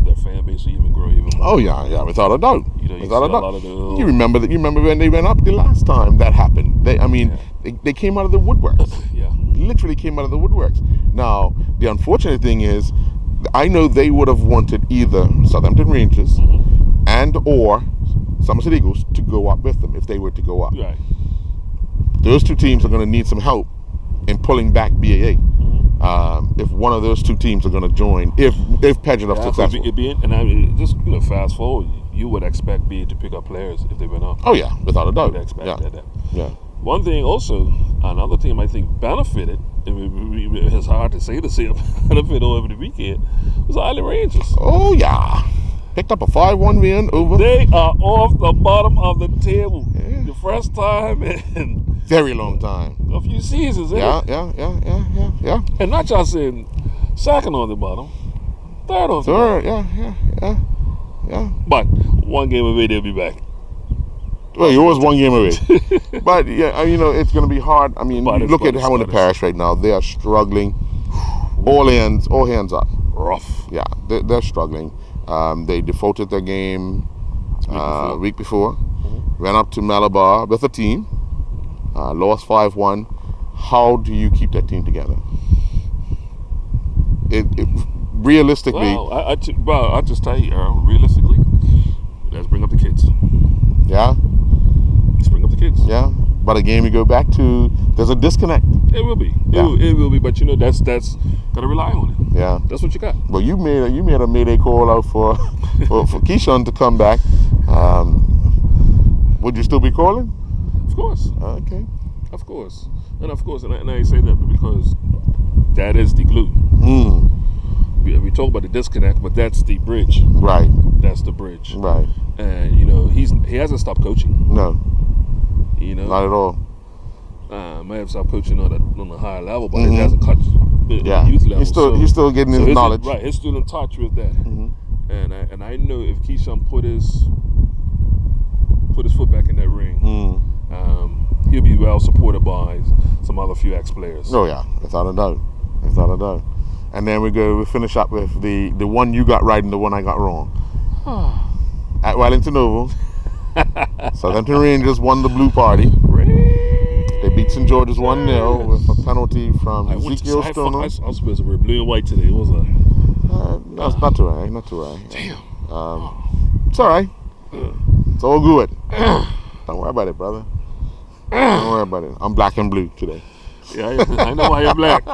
their fan base will even grow even more. Oh yeah, without a doubt. Without a doubt. You remember when they went up the last time that happened? They came out of the woodworks. Yeah. Literally came out of the woodworks. Now, the unfortunate thing is, I know they would have wanted either Southampton Rangers and or Somerset Eagles to go up with them if they were to go up. Right. Those two teams are going to need some help in pulling back BAA. if one of those two teams are going to join, if Pedgerup Yeah, successful. and I mean, just fast forward, you would expect BA to pick up players if they went up. Oh yeah, without a You doubt. would expect Yeah, that. yeah. One thing also, another team I think benefited, it's hard to say benefit over the weekend, was Island Rangers. Oh yeah, picked up a 5-1 win over. They are off the bottom of the table. The first time in Very long time. a few seasons, Yeah. And not just in second on the bottom, third on the bottom. Third, yeah. But one game away, they'll be back. Well, you're always one game away. But yeah, it's going to be hard. I mean, But look at how in the parish right now they are struggling. All hands up. Rough. Yeah, they're struggling. They defaulted their game week before. Ran up to Malabar with a team. Lost 5-1. How do you keep that team together? It realistically. Well, I'll just tell you, Earl, realistically, let's bring up the kids. Yeah. Let's bring up the kids. Yeah. But again, we go back to there's a disconnect. It will be. Yeah. It will be. But that's gotta rely on it. Yeah. That's what you got. Well, you made a mayday call out for Keyshawn to come back. Would you still be calling? Of course. Okay. Of course. And I say that because that is the glue. We talk about the disconnect, but that's the bridge. Right. That's the bridge. Right. And he hasn't stopped coaching. No. Not at all. May have stopped coaching on a higher level, but it hasn't touched the youth level. He's still getting his knowledge. Right, he's still in touch with that. And I know if Keyshawn put his foot back in that ring, he'll be well supported by some other few ex-players. Oh yeah, without a doubt. And then we finish up with the one you got right and the one I got wrong. At Wellington Oval, Southampton Rangers won the Blue Party. They beat St. George's 1-0 with a penalty from Ezekiel Stoner. I was supposed to wear blue and white today, was I? No, it's not too right. Damn. It's all right. It's all good. Don't worry about it, brother. Don't worry about it. I'm black and blue today. Yeah, I know why you're black.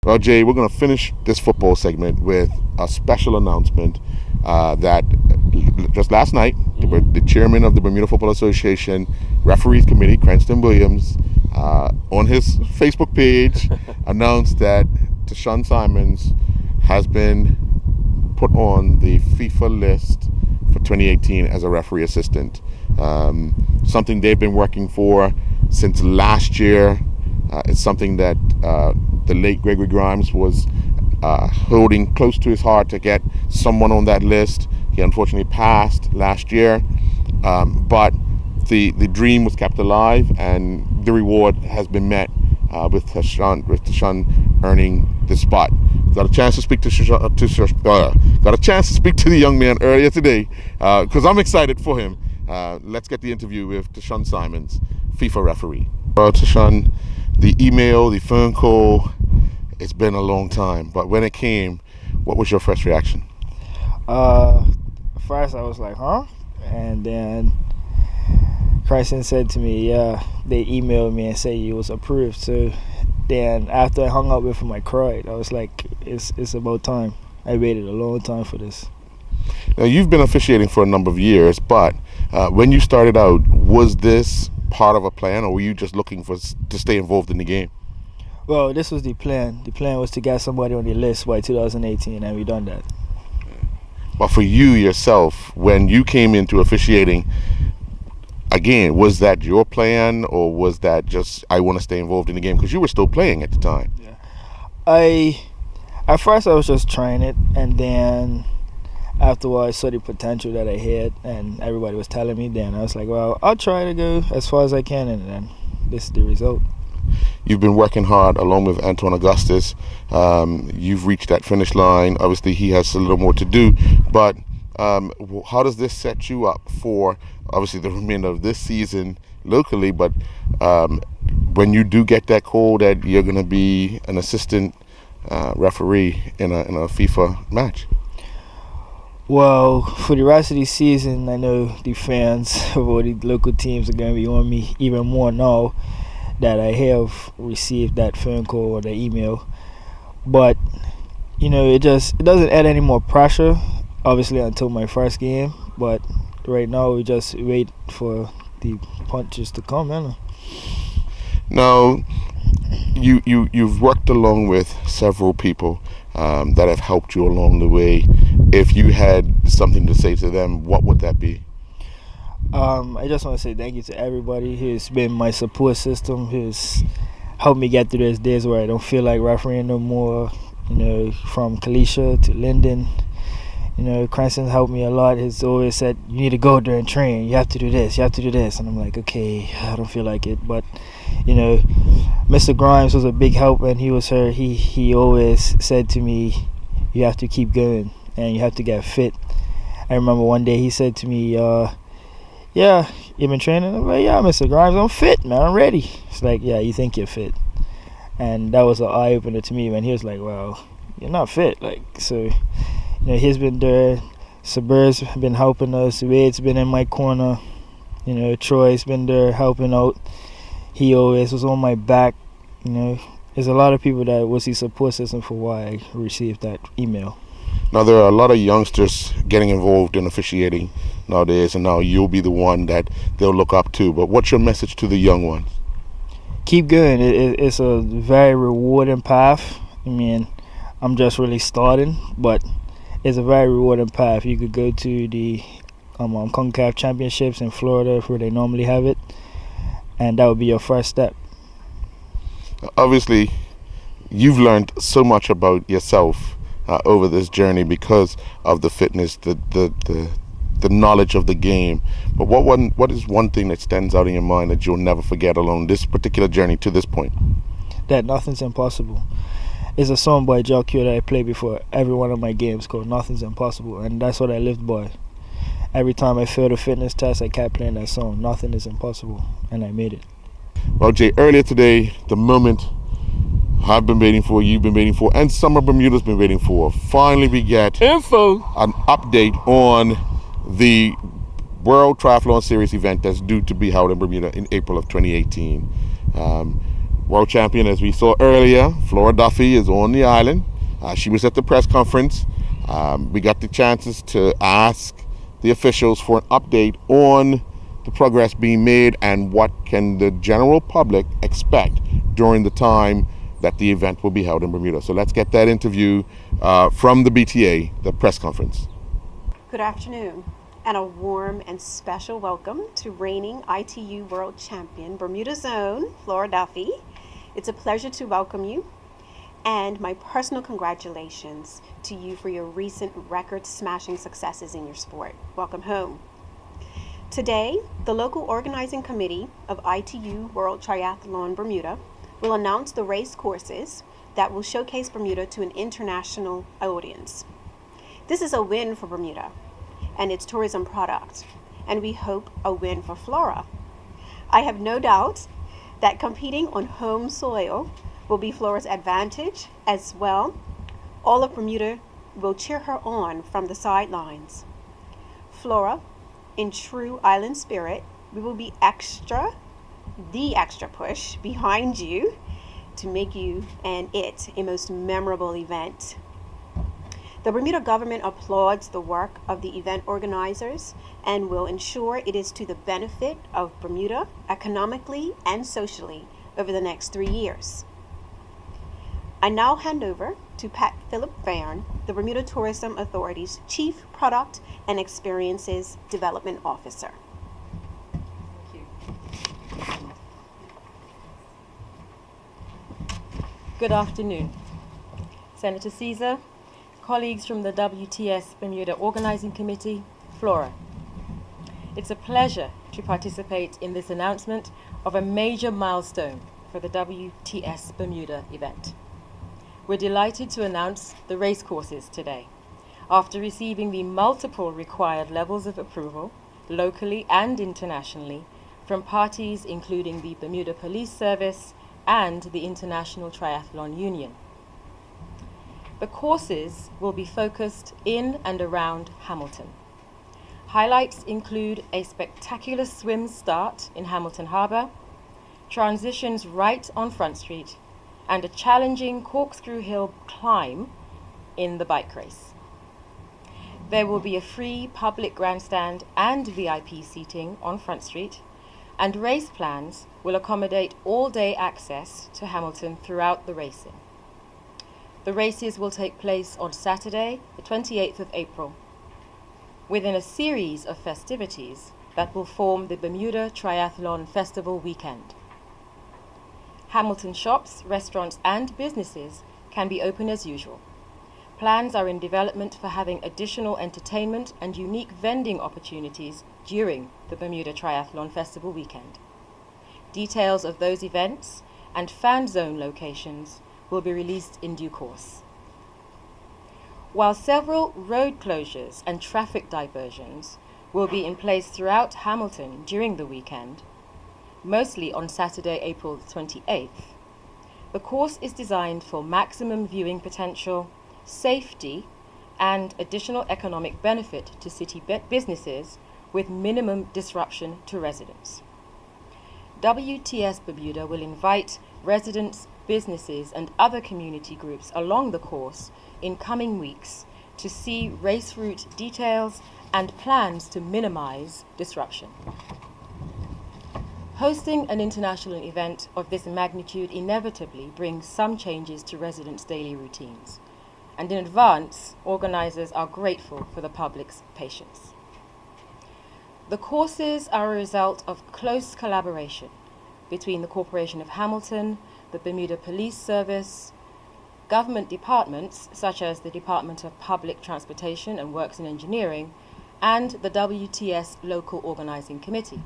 Well, Jay, we're going to finish this football segment with a special announcement that just last night, the chairman of the Bermuda Football Association Referees Committee, Cranston Williams, on his Facebook page announced that Tashawn Simons has been put on the FIFA list for 2018 as a referee assistant. Something they've been working for since last year. It's something that the late Gregory Grimes was holding close to his heart to get someone on that list. He unfortunately passed last year, but the dream was kept alive, and the reward has been met with Tashawn earning the spot. Got a chance to speak to the young man earlier today because I'm excited for him. Let's get the interview with Tashawn Simons, FIFA referee. Well, Tashawn, the email, the phone call, it's been a long time, but when it came, what was your first reaction? First I was like, huh? And then Cranston said to me, yeah, they emailed me and said it was approved. So then after I hung up with him, I cried. I was like, it's about time. I waited a long time for this. Now, you've been officiating for a number of years, but when you started out, was this part of a plan, or were you just looking to stay involved in the game? Well, this was the plan. The plan was to get somebody on the list by 2018, and we done that. But for you yourself, when you came into officiating, again, was that your plan, or was that just, I want to stay involved in the game? Because you were still playing at the time. Yeah. At first I was just trying it, and then afterwards I saw the potential that I had, and everybody was telling me, then I was like, well, I'll try to go as far as I can, and then this is the result. You've been working hard along with Antoine Augustus. You've reached that finish line. Obviously, he has a little more to do, but how does this set you up for, obviously, the remainder of this season locally, but when you do get that call that you're going to be an assistant referee in a FIFA match? Well, for the rest of the season, I know the fans of all the local teams are going to be on me even more now. that I have received that phone call or the email. But it doesn't add any more pressure, obviously, until my first game. But right now we just wait for the punches to come in. Now, you've worked along with several people that have helped you along the way. If you had something to say to them, what would that be? I just want to say thank you to everybody who's been my support system, who's helped me get through those days where I don't feel like refereeing no more. From Kalisha to Lyndon, Cranston helped me a lot. He's always said, you need to go there and train. You have to do this. You have to do this. And I'm like, okay, I don't feel like it. But, Mr. Grimes was a big help, and he always said to me, you have to keep going and you have to get fit. I remember one day he said to me, yeah, you been training? I'm like, yeah, Mr. Grimes, I'm fit, man. I'm ready. It's like, yeah, you think you're fit. And that was an eye-opener to me when he was like, well, you're not fit. So, he's been there. Sabir's been helping us. Wade's been in my corner. Troy's been there helping out. He always was on my back. There's a lot of people that was the support system for why I received that email. Now, there are a lot of youngsters getting involved in officiating nowadays, and now you'll be the one that they'll look up to. But what's your message to the young ones? Keep going. It's a very rewarding path. I mean, I'm just really starting, but it's a very rewarding path. You could go to the CONCACAF Championships in Florida where they normally have it, and that would be your first step. Obviously, you've learned so much about yourself over this journey because of the fitness, the knowledge of the game. But what is one thing that stands out in your mind that you'll never forget along this particular journey to this point? That nothing's impossible. It's a song by Joe Q that I play before every one of my games called Nothing's Impossible, and that's what I lived by. Every time I failed a fitness test, I kept playing that song, Nothing is Impossible, and I made it. Well, Jay, earlier today, the moment I've been waiting for, you've been waiting for, and Summer Bermuda's been waiting for, finally we get an update on the World Triathlon Series event that's due to be held in Bermuda in April of 2018. World champion, as we saw earlier, Flora Duffy, is on the island. She was at the press conference. We got the chances to ask the officials for an update on the progress being made and what can the general public expect during the time that the event will be held in Bermuda. So let's get that interview from the BTA, the press conference. Good afternoon, and a warm and special welcome to reigning ITU World Champion, Bermuda's own Flora Duffy. It's a pleasure to welcome you, and my personal congratulations to you for your recent record-smashing successes in your sport. Welcome home. Today, the local organizing committee of ITU World Triathlon Bermuda will announce the race courses that will showcase Bermuda to an international audience. This is a win for Bermuda and its tourism product, and we hope a win for Flora. I have no doubt that competing on home soil will be Flora's advantage as well. All of Bermuda will cheer her on from the sidelines. Flora, in true island spirit, we will be the extra push behind you to make you and it a most memorable event. The Bermuda government applauds the work of the event organizers and will ensure it is to the benefit of Bermuda economically and socially over the next 3 years. I now hand over to Pat Philip Vairn, the Bermuda Tourism Authority's Chief Product and Experiences Development Officer. Good afternoon, Senator Caesar, colleagues from the WTS Bermuda Organizing Committee, Flora. It's a pleasure to participate in this announcement of a major milestone for the WTS Bermuda event. We're delighted to announce the race courses today, after receiving the multiple required levels of approval, locally and internationally, from parties including the Bermuda Police Service and the International Triathlon Union. The courses will be focused in and around Hamilton. Highlights include a spectacular swim start in Hamilton Harbour, transitions right on Front Street, and a challenging corkscrew hill climb in the bike race. There will be a free public grandstand and VIP seating on Front Street, and race plans will accommodate all-day access to Hamilton throughout the racing. The races will take place on Saturday, the 28th of April, within a series of festivities that will form the Bermuda Triathlon Festival weekend. Hamilton shops, restaurants, and businesses can be open as usual. Plans are in development for having additional entertainment and unique vending opportunities during the Bermuda Triathlon Festival weekend. Details of those events and fan zone locations will be released in due course. While several road closures and traffic diversions will be in place throughout Hamilton during the weekend, mostly on Saturday, April 28th, the course is designed for maximum viewing potential, safety, and additional economic benefit to city businesses with minimum disruption to residents. WTS Bermuda will invite residents, businesses, and other community groups along the course in coming weeks to see race route details and plans to minimize disruption. Hosting an international event of this magnitude inevitably brings some changes to residents' daily routines, and in advance, organizers are grateful for the public's patience. The courses are a result of close collaboration between the Corporation of Hamilton, the Bermuda Police Service, government departments such as the Department of Public Transportation and Works and Engineering, and the WTS Local Organizing Committee.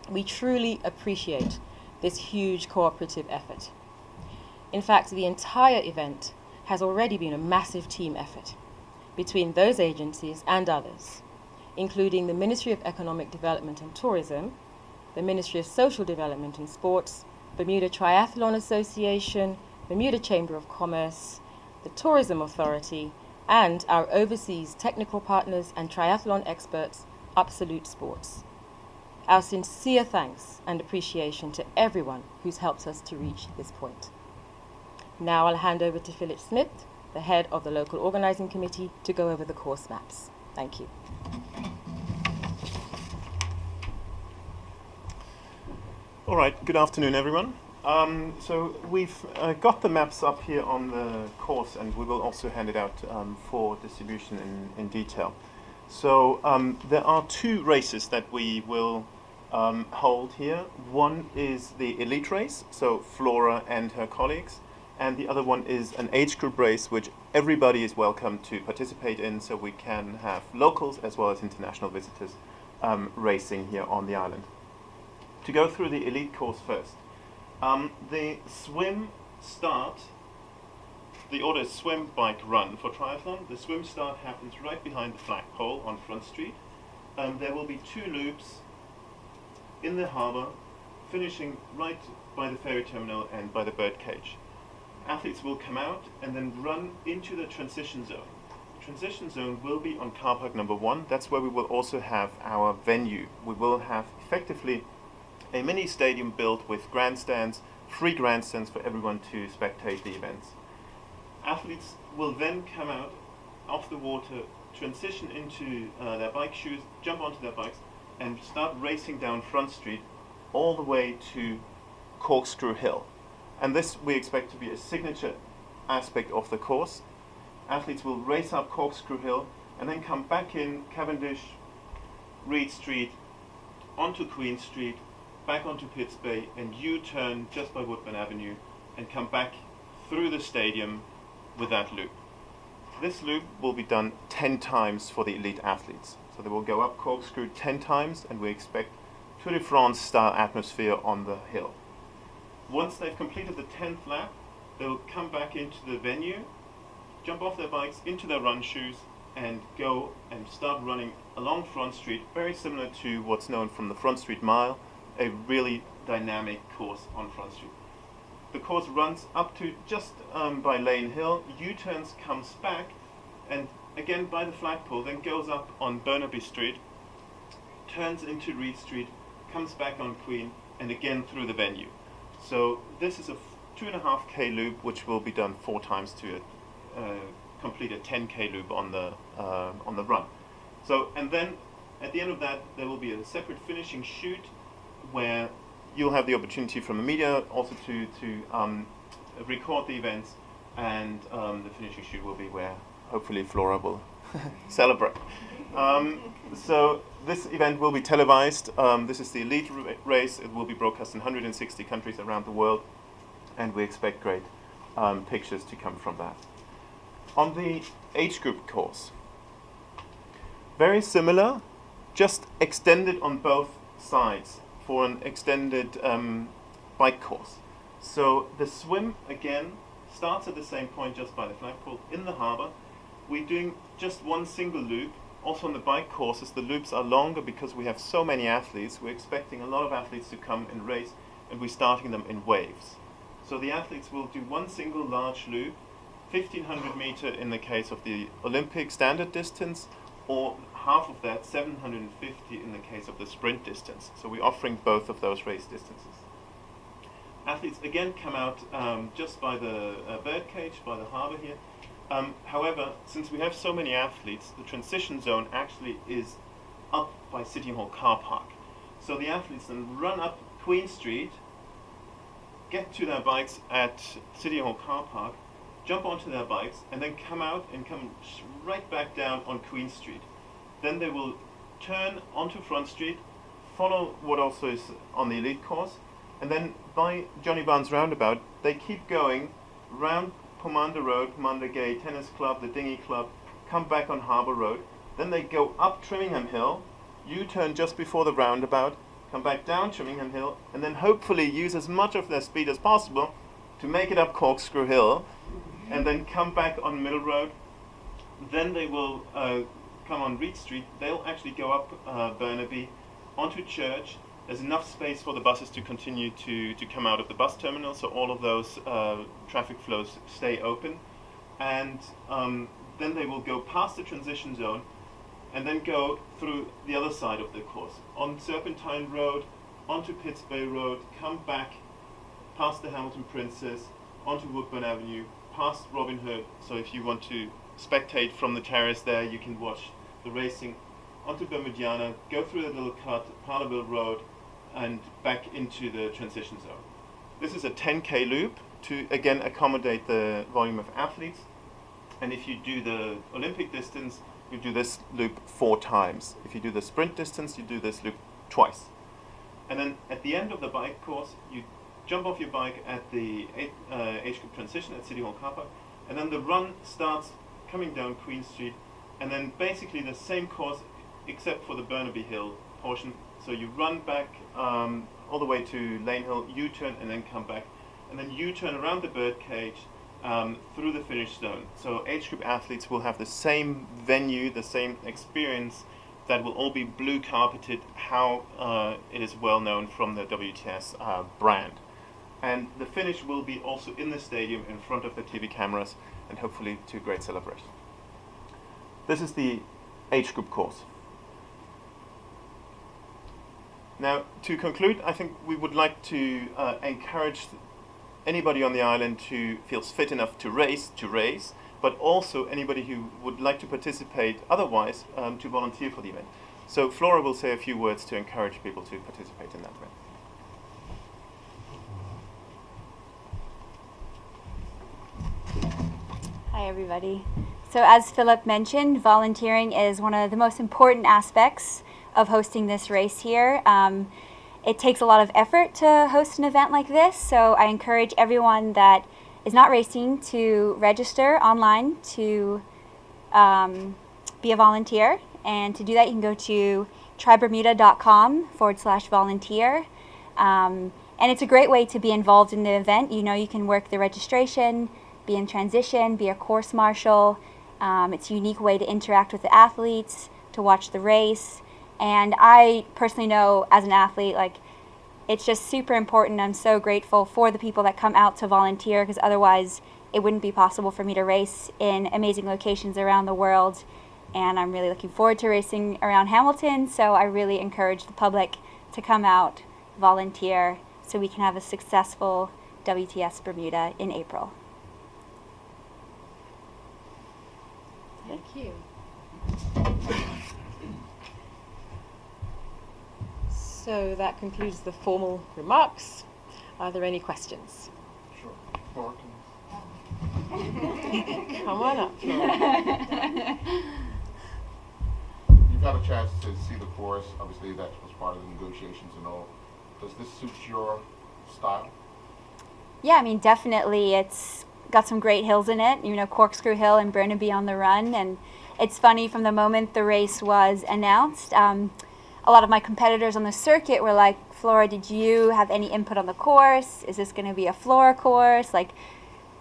We truly appreciate this huge cooperative effort. In fact, the entire event has already been a massive team effort between those agencies and others, including the Ministry of Economic Development and Tourism, the Ministry of Social Development and Sports, Bermuda Triathlon Association, Bermuda Chamber of Commerce, the Tourism Authority, and our overseas technical partners and triathlon experts, Absolute Sports. Our sincere thanks and appreciation to everyone who's helped us to reach this point. Now I'll hand over to Philip Smith, the head of the local organizing committee, to go over the course maps. Thank you. All right, good afternoon, everyone. So we've got the maps up here on the course, and we will also hand it out for distribution in detail. So there are two races that we will hold here. One is the elite race, so Flora and her colleagues, and the other one is an age group race which everybody is welcome to participate in, so we can have locals as well as international visitors racing here on the island. To go through the elite course first. The swim start, the order is swim, bike, run for triathlon. The swim start happens right behind the flagpole on Front Street. There will be two loops in the harbour, finishing right by the ferry terminal and by the birdcage. Athletes will come out and then run into the transition zone. The transition zone will be on car park number 1. That's where we will also have our venue. We will have effectively a mini stadium built with grandstands, free grandstands for everyone to spectate the events. Athletes will then come out off the water, transition into their bike shoes, jump onto their bikes, and start racing down Front Street all the way to Corkscrew Hill. And this we expect to be a signature aspect of the course. Athletes will race up Corkscrew Hill and then come back in Cavendish, Reed Street, onto Queen Street, back onto Pitts Bay, and U-turn just by Woodburn Avenue and come back through the stadium with that loop. This loop will be done 10 times for the elite athletes. So they will go up Corkscrew 10 times, and we expect Tour de France style atmosphere on the hill. Once they've completed the 10th lap, they'll come back into the venue, jump off their bikes into their run shoes, and go and start running along Front Street, very similar to what's known from the Front Street Mile, a really dynamic course on Front Street. The course runs up to just by Lane Hill, U-turns, comes back, and again by the flagpole, then goes up on Burnaby Street, turns into Reed Street, comes back on Queen, and again through the venue. So this is a 2.5K loop, which will be done 4 times to complete a 10K loop on the run. So, and then at the end of that, there will be a separate finishing shoot where you'll have the opportunity from the media also to record the events, and the finishing shoot will be where hopefully Flora will celebrate. So this event will be televised. This is the elite race. It will be broadcast in 160 countries around the world, and we expect great pictures to come from that. On the age group course, very similar, just extended on both sides for an extended bike course. So the swim, again, starts at the same point just by the flagpole in the harbour. We're doing just one single loop. Also on the bike courses, the loops are longer because we have so many athletes. We're expecting a lot of athletes to come and race, and we're starting them in waves. So the athletes will do one single large loop, 1,500 meter in the case of the Olympic standard distance, or half of that, 750 in the case of the sprint distance. So we're offering both of those race distances. Athletes again come out just by the birdcage, by the harbour here. However, since we have so many athletes, the transition zone actually is up by City Hall car park. So the athletes then run up Queen Street, get to their bikes at City Hall car park, jump onto their bikes, and then come out and come right back down on Queen Street. Then they will turn onto Front Street, follow what also is on the elite course, and then by Johnny Barnes Roundabout, they keep going round Pomander Road, Pomander Gay Tennis Club, the Dinghy Club, come back on Harbour Road. Then they go up Trimmingham Hill, U-turn just before the roundabout, come back down Trimmingham Hill, and then hopefully use as much of their speed as possible to make it up Corkscrew Hill, and then come back on Middle Road. Then they will come on Reed Street. They'll actually go up Burnaby, onto Church. There's enough space for the buses to continue to come out of the bus terminal, so all of those traffic flows stay open. And then they will go past the transition zone and then go through the other side of the course, on Serpentine Road, onto Pitts Bay Road, come back past the Hamilton Princess, onto Woodburn Avenue, past Robin Hood. So if you want to spectate from the terrace there, you can watch the racing, onto Bermudiana, go through the little cut, Parlerville Road, and back into the transition zone. This is a 10K loop to again accommodate the volume of athletes. And if you do the Olympic distance, you do this loop 4 times. If you do the sprint distance, you do this loop twice. And then at the end of the bike course, you jump off your bike at the age group transition at City Hall car park, and then the run starts coming down Queen Street, and then basically the same course except for the Burnaby Hill portion. So you run back all the way to Lane Hill, U-turn, and then come back, and then U-turn around the birdcage through the finish zone. So age group athletes will have the same venue, the same experience, that will all be blue carpeted, how it is well known from the WTS brand. And the finish will be also in the stadium in front of the TV cameras, and hopefully to a great celebration. This is the age group course. Now, to conclude, I think we would like to encourage anybody on the island who feels fit enough to race, but also anybody who would like to participate otherwise to volunteer for the event. So Flora will say a few words to encourage people to participate in that event. Hi everybody. So as Philip mentioned, volunteering is one of the most important aspects of hosting this race here. It takes a lot of effort to host an event like this, so I encourage everyone that is not racing to register online to be a volunteer. And to do that, you can go to trybermuda.com/volunteer. And it's a great way to be involved in the event. You know, you can work the registration, be in transition, be a course marshal. It's a unique way to interact with the athletes, to watch the race. And I personally know as an athlete, like, it's just super important. I'm so grateful for the people that come out to volunteer, because otherwise it wouldn't be possible for me to race in amazing locations around the world. And I'm really looking forward to racing around Hamilton, so I really encourage the public to come out volunteer so we can have a successful WTS Bermuda in April. Thank you. So that concludes the formal remarks. Are there any questions? Sure. Come on up. You've had a chance to see the course. Obviously, that was part of the negotiations and all. Does this suit your style? Yeah, I mean, definitely. It's got some great hills in it. You know, Corkscrew Hill and Burnaby on the Run. And it's funny, from the moment the race was announced, a lot of my competitors on the circuit were like, Flora, did you have any input on the course? Is this going to be a Flora course? Like,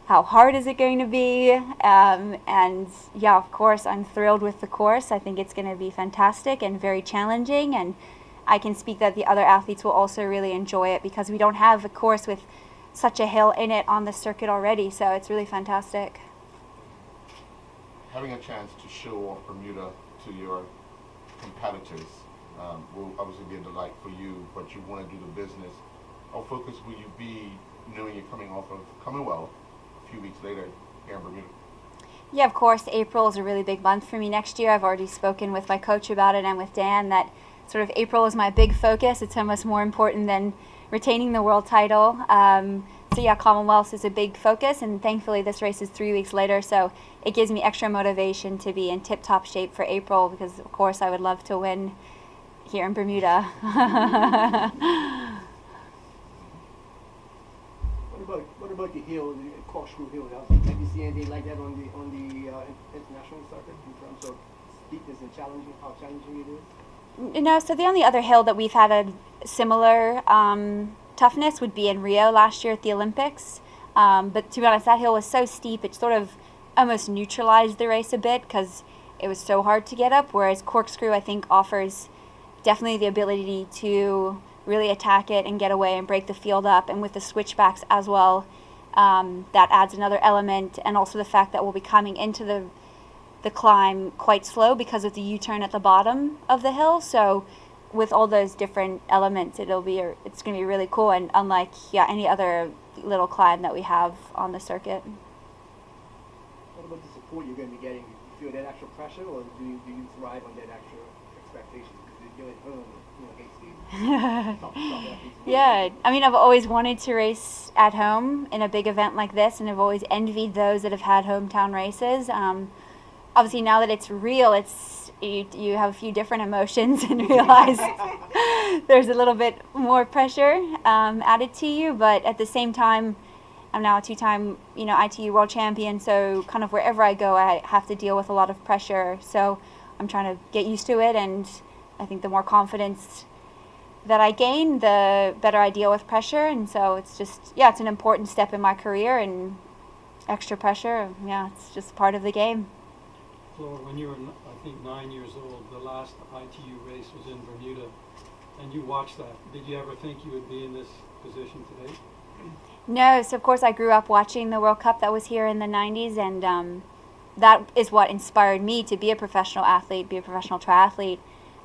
how hard is it going to be? And yeah, of course, I'm thrilled with the course. I think it's going to be fantastic and very challenging. And I can speak that the other athletes will also really enjoy it, because we don't have a course with such a hill in it on the circuit already. So it's really fantastic. Having a chance to show off Bermuda to your competitors will obviously be a delight for you, but you want to do the business. How focused will you be knowing you're coming off of Commonwealth a few weeks later here in Bermuda? Yeah, of course, April is a really big month for me next year. I've already spoken with my coach about it and with Dan that sort of April is my big focus. It's almost more important than retaining the world title. So yeah, Commonwealth is a big focus, and thankfully this race is 3 weeks later, so it gives me extra motivation to be in tip-top shape for April, because of course I would love to win here in Bermuda. What about the hill, the Corkscrew Hill? Have you seen anything like that on the international circuit in terms of steepness and how challenging it is? No, so the only other hill that we've had a similar toughness would be in Rio last year at the Olympics. But to be honest, that hill was so steep, it sort of almost neutralized the race a bit because it was so hard to get up, whereas Corkscrew, I think, offers definitely the ability to really attack it and get away and break the field up, and with the switchbacks as well, that adds another element, and also the fact that we'll be coming into the climb quite slow because of the U-turn at the bottom of the hill. So with all those different elements, it's going to be really cool, and unlike any other little climb that we have on the circuit. What about the support you're going to be getting? Do you feel that extra pressure, or do you thrive on that extra expectation? Because you're at home, against Yeah, I mean, I've always wanted to race at home in a big event like this, and I've always envied those that have had hometown races. Obviously, now that it's real, you have a few different emotions and realize there's a little bit more pressure added to you. But at the same time, I'm now a two-time ITU world champion, so kind of wherever I go, I have to deal with a lot of pressure. So I'm trying to get used to it, and I think the more confidence that I gain, the better I deal with pressure. And so it's just, it's an important step in my career, and extra pressure, it's just part of the game. Flora, when you were, I think, 9 years old, the last ITU race was in Bermuda, and you watched that. Did you ever think you would be in this position today? No, so of course I grew up watching the World Cup that was here in the 90s, and that is what inspired me to be a professional athlete, be a professional triathlete.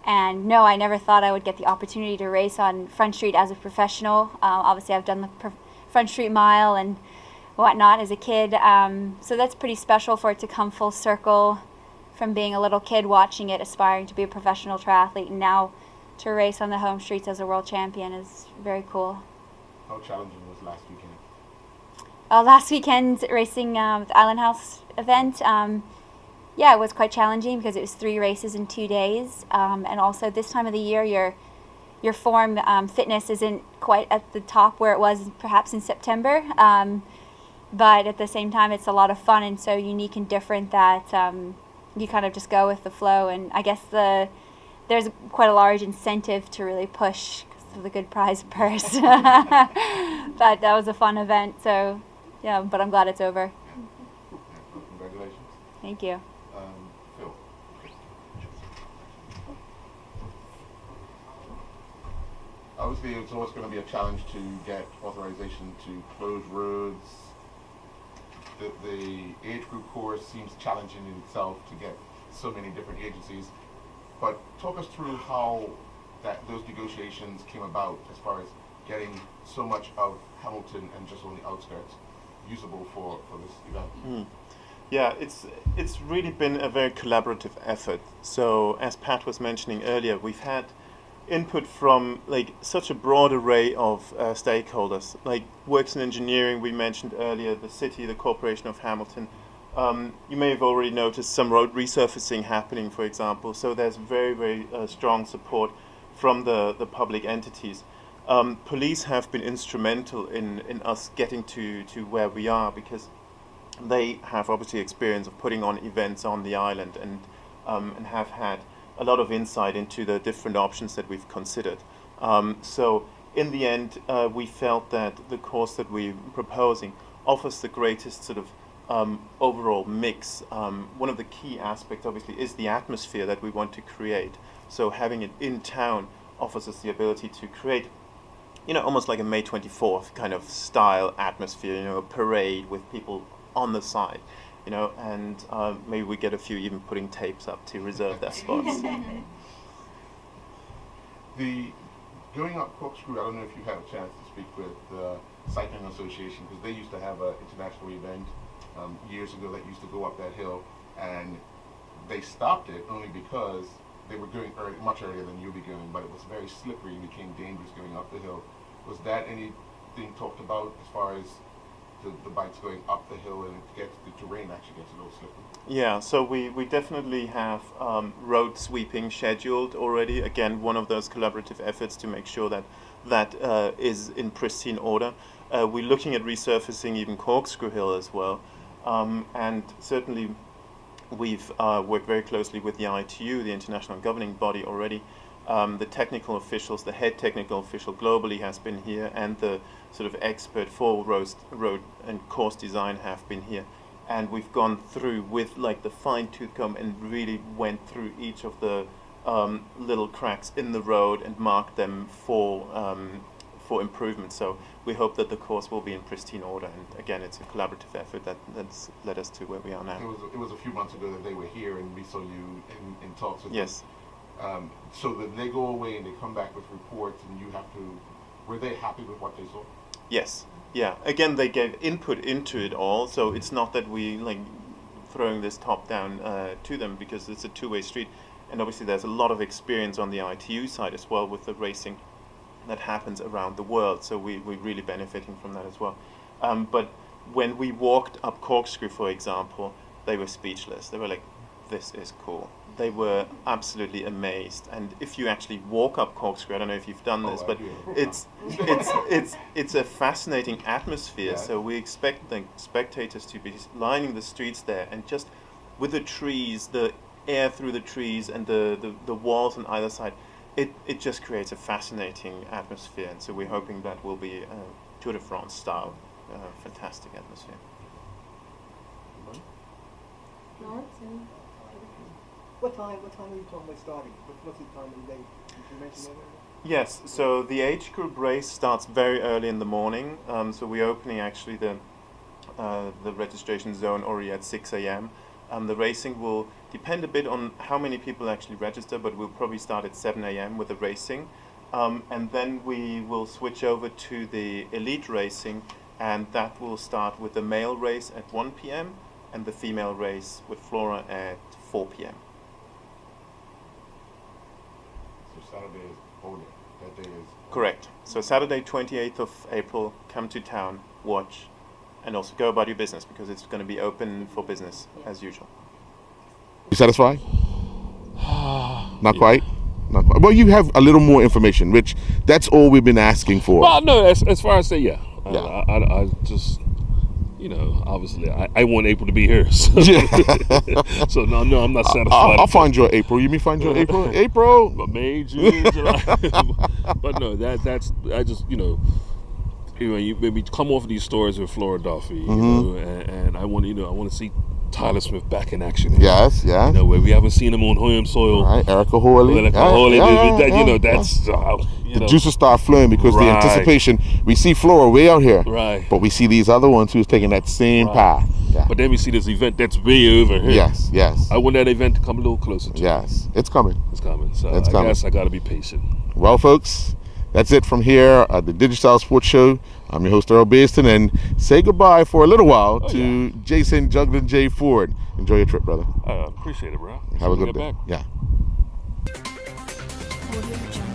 And no, I never thought I would get the opportunity to race on Front Street as a professional. Obviously, I've done the Front Street Mile and whatnot as a kid, so that's pretty special for it to come full circle from being a little kid watching it, aspiring to be a professional triathlete, and now to race on the home streets as a world champion is very cool. How challenging was last weekend? Last weekend, racing the Island House event, it was quite challenging because it was 3 races in 2 days, and also this time of the year, your form fitness isn't quite at the top where it was perhaps in September, but at the same time, it's a lot of fun and so unique and different that you kind of just go with the flow. And I guess there's quite a large incentive to really push because of the good prize purse. But that was a fun event, so but I'm glad it's over. Congratulations. Thank you. Phil. Obviously, it's always going to be a challenge to get authorization to close roads. The age group course seems challenging in itself to get so many different agencies. But talk us through how those negotiations came about as far as getting so much of Hamilton and just on the outskirts usable for this event? Yeah, it's really been a very collaborative effort. So as Pat was mentioning earlier, we've had input from like such a broad array of stakeholders, like works in engineering we mentioned earlier, the city, the Corporation of Hamilton. You may have already noticed some road resurfacing happening, for example. So there's very, very strong support from the public entities. Police have been instrumental in us getting to where we are, because they have obviously experience of putting on events on the island and have had a lot of insight into the different options that we've considered. So in the end, we felt that the course that we're proposing offers the greatest sort of overall mix. One of the key aspects obviously is the atmosphere that we want to create. So having it in town offers us the ability to create, you know, almost like a May 24th kind of style atmosphere, you know, a parade with people on the side, you know, and maybe we get a few even putting tapes up to reserve their spots. Going up Corkscrew, I don't know if you had a chance to speak with the Cycling Association, because they used to have an international event years ago that used to go up that hill, and they stopped it only because they were going much earlier than you'll be going, but it was very slippery and became dangerous going up the hill. Was that anything talked about as far as the bikes going up the hill, and the terrain actually gets a little slippery? Yeah, so we definitely have road sweeping scheduled already. Again, one of those collaborative efforts to make sure that is in pristine order. We're looking at resurfacing even Corkscrew Hill as well. And certainly we've worked very closely with the ITU, the international governing body already. The technical officials, the head technical official globally has been here, and the sort of expert for road and course design have been here. And we've gone through with like the fine-tooth comb and really went through each of the little cracks in the road and marked them for improvement. So we hope that the course will be in pristine order. And again, it's a collaborative effort that's led us to where we are now. It was a few months ago that they were here, and we saw you in talks with Yes. them. So that they go away and they come back with reports, and you have to. Were they happy with what they saw? Yes. Yeah. Again, they gave input into it all, so it's not that we like throwing this top down to them, because it's a two-way street, and obviously there's a lot of experience on the ITU side as well with the racing that happens around the world. So we're really benefiting from that as well. But when we walked up Corkscrew, for example, they were speechless. They were like, "This is cool." They were absolutely amazed. And if you actually walk up Corkscrew, I don't know if you've done this, but it's a fascinating atmosphere. Yeah. So we expect the spectators to be lining the streets there, and just with the trees, the air through the trees, and the walls on either side, it just creates a fascinating atmosphere. And so we're hoping that will be a Tour de France style fantastic atmosphere. What time are you talking about starting? What's the time of the day? Did you mention that earlier? Yes, so the age group race starts very early in the morning. So we're opening actually the registration zone already at 6 a.m. The racing will depend a bit on how many people actually register, but we'll probably start at 7 a.m. with the racing. And then we will switch over to the elite racing, and that will start with the male race at 1 p.m. and the female race with Flora at 4 p.m. So Saturday is holy. That day is Correct. So Saturday, 28th of April, come to town, watch, and also go about your business, because it's going to be open for business as usual. You satisfied? Not quite. Not quite. Well, you have a little more information, which that's all we've been asking for. Well, no, as far as yeah. Yeah. I just, you know, obviously I want April to be here. So, so no, I'm not satisfied. I'll find your April. You mean find your April? April. But May, June, July. But no, that's I just, you know, when we come off of these stories with Flora Duffy, you know, and I want to see Tyler Smith back in action. Yes, yes. You know, where we haven't seen him on home soil. Right, Erica Hawley. You know, that's the juices start flowing, because the anticipation. We see Flora way out here, right? But we see these other ones who's taking that same path. Yeah. But then we see this event that's way over here. Yes, yes. I want that event to come a little closer to Yes, it's coming. It's coming. So It's I coming. guess I got to be patient. Well, folks, That's it from here at the Digicel Sports Show. I'm your host, Earl Baston, and say goodbye for a little while to Jason Juglin J. Ford. Enjoy your trip, brother. I appreciate it, bro. Have a good day. day. Yeah. Audio Jungle.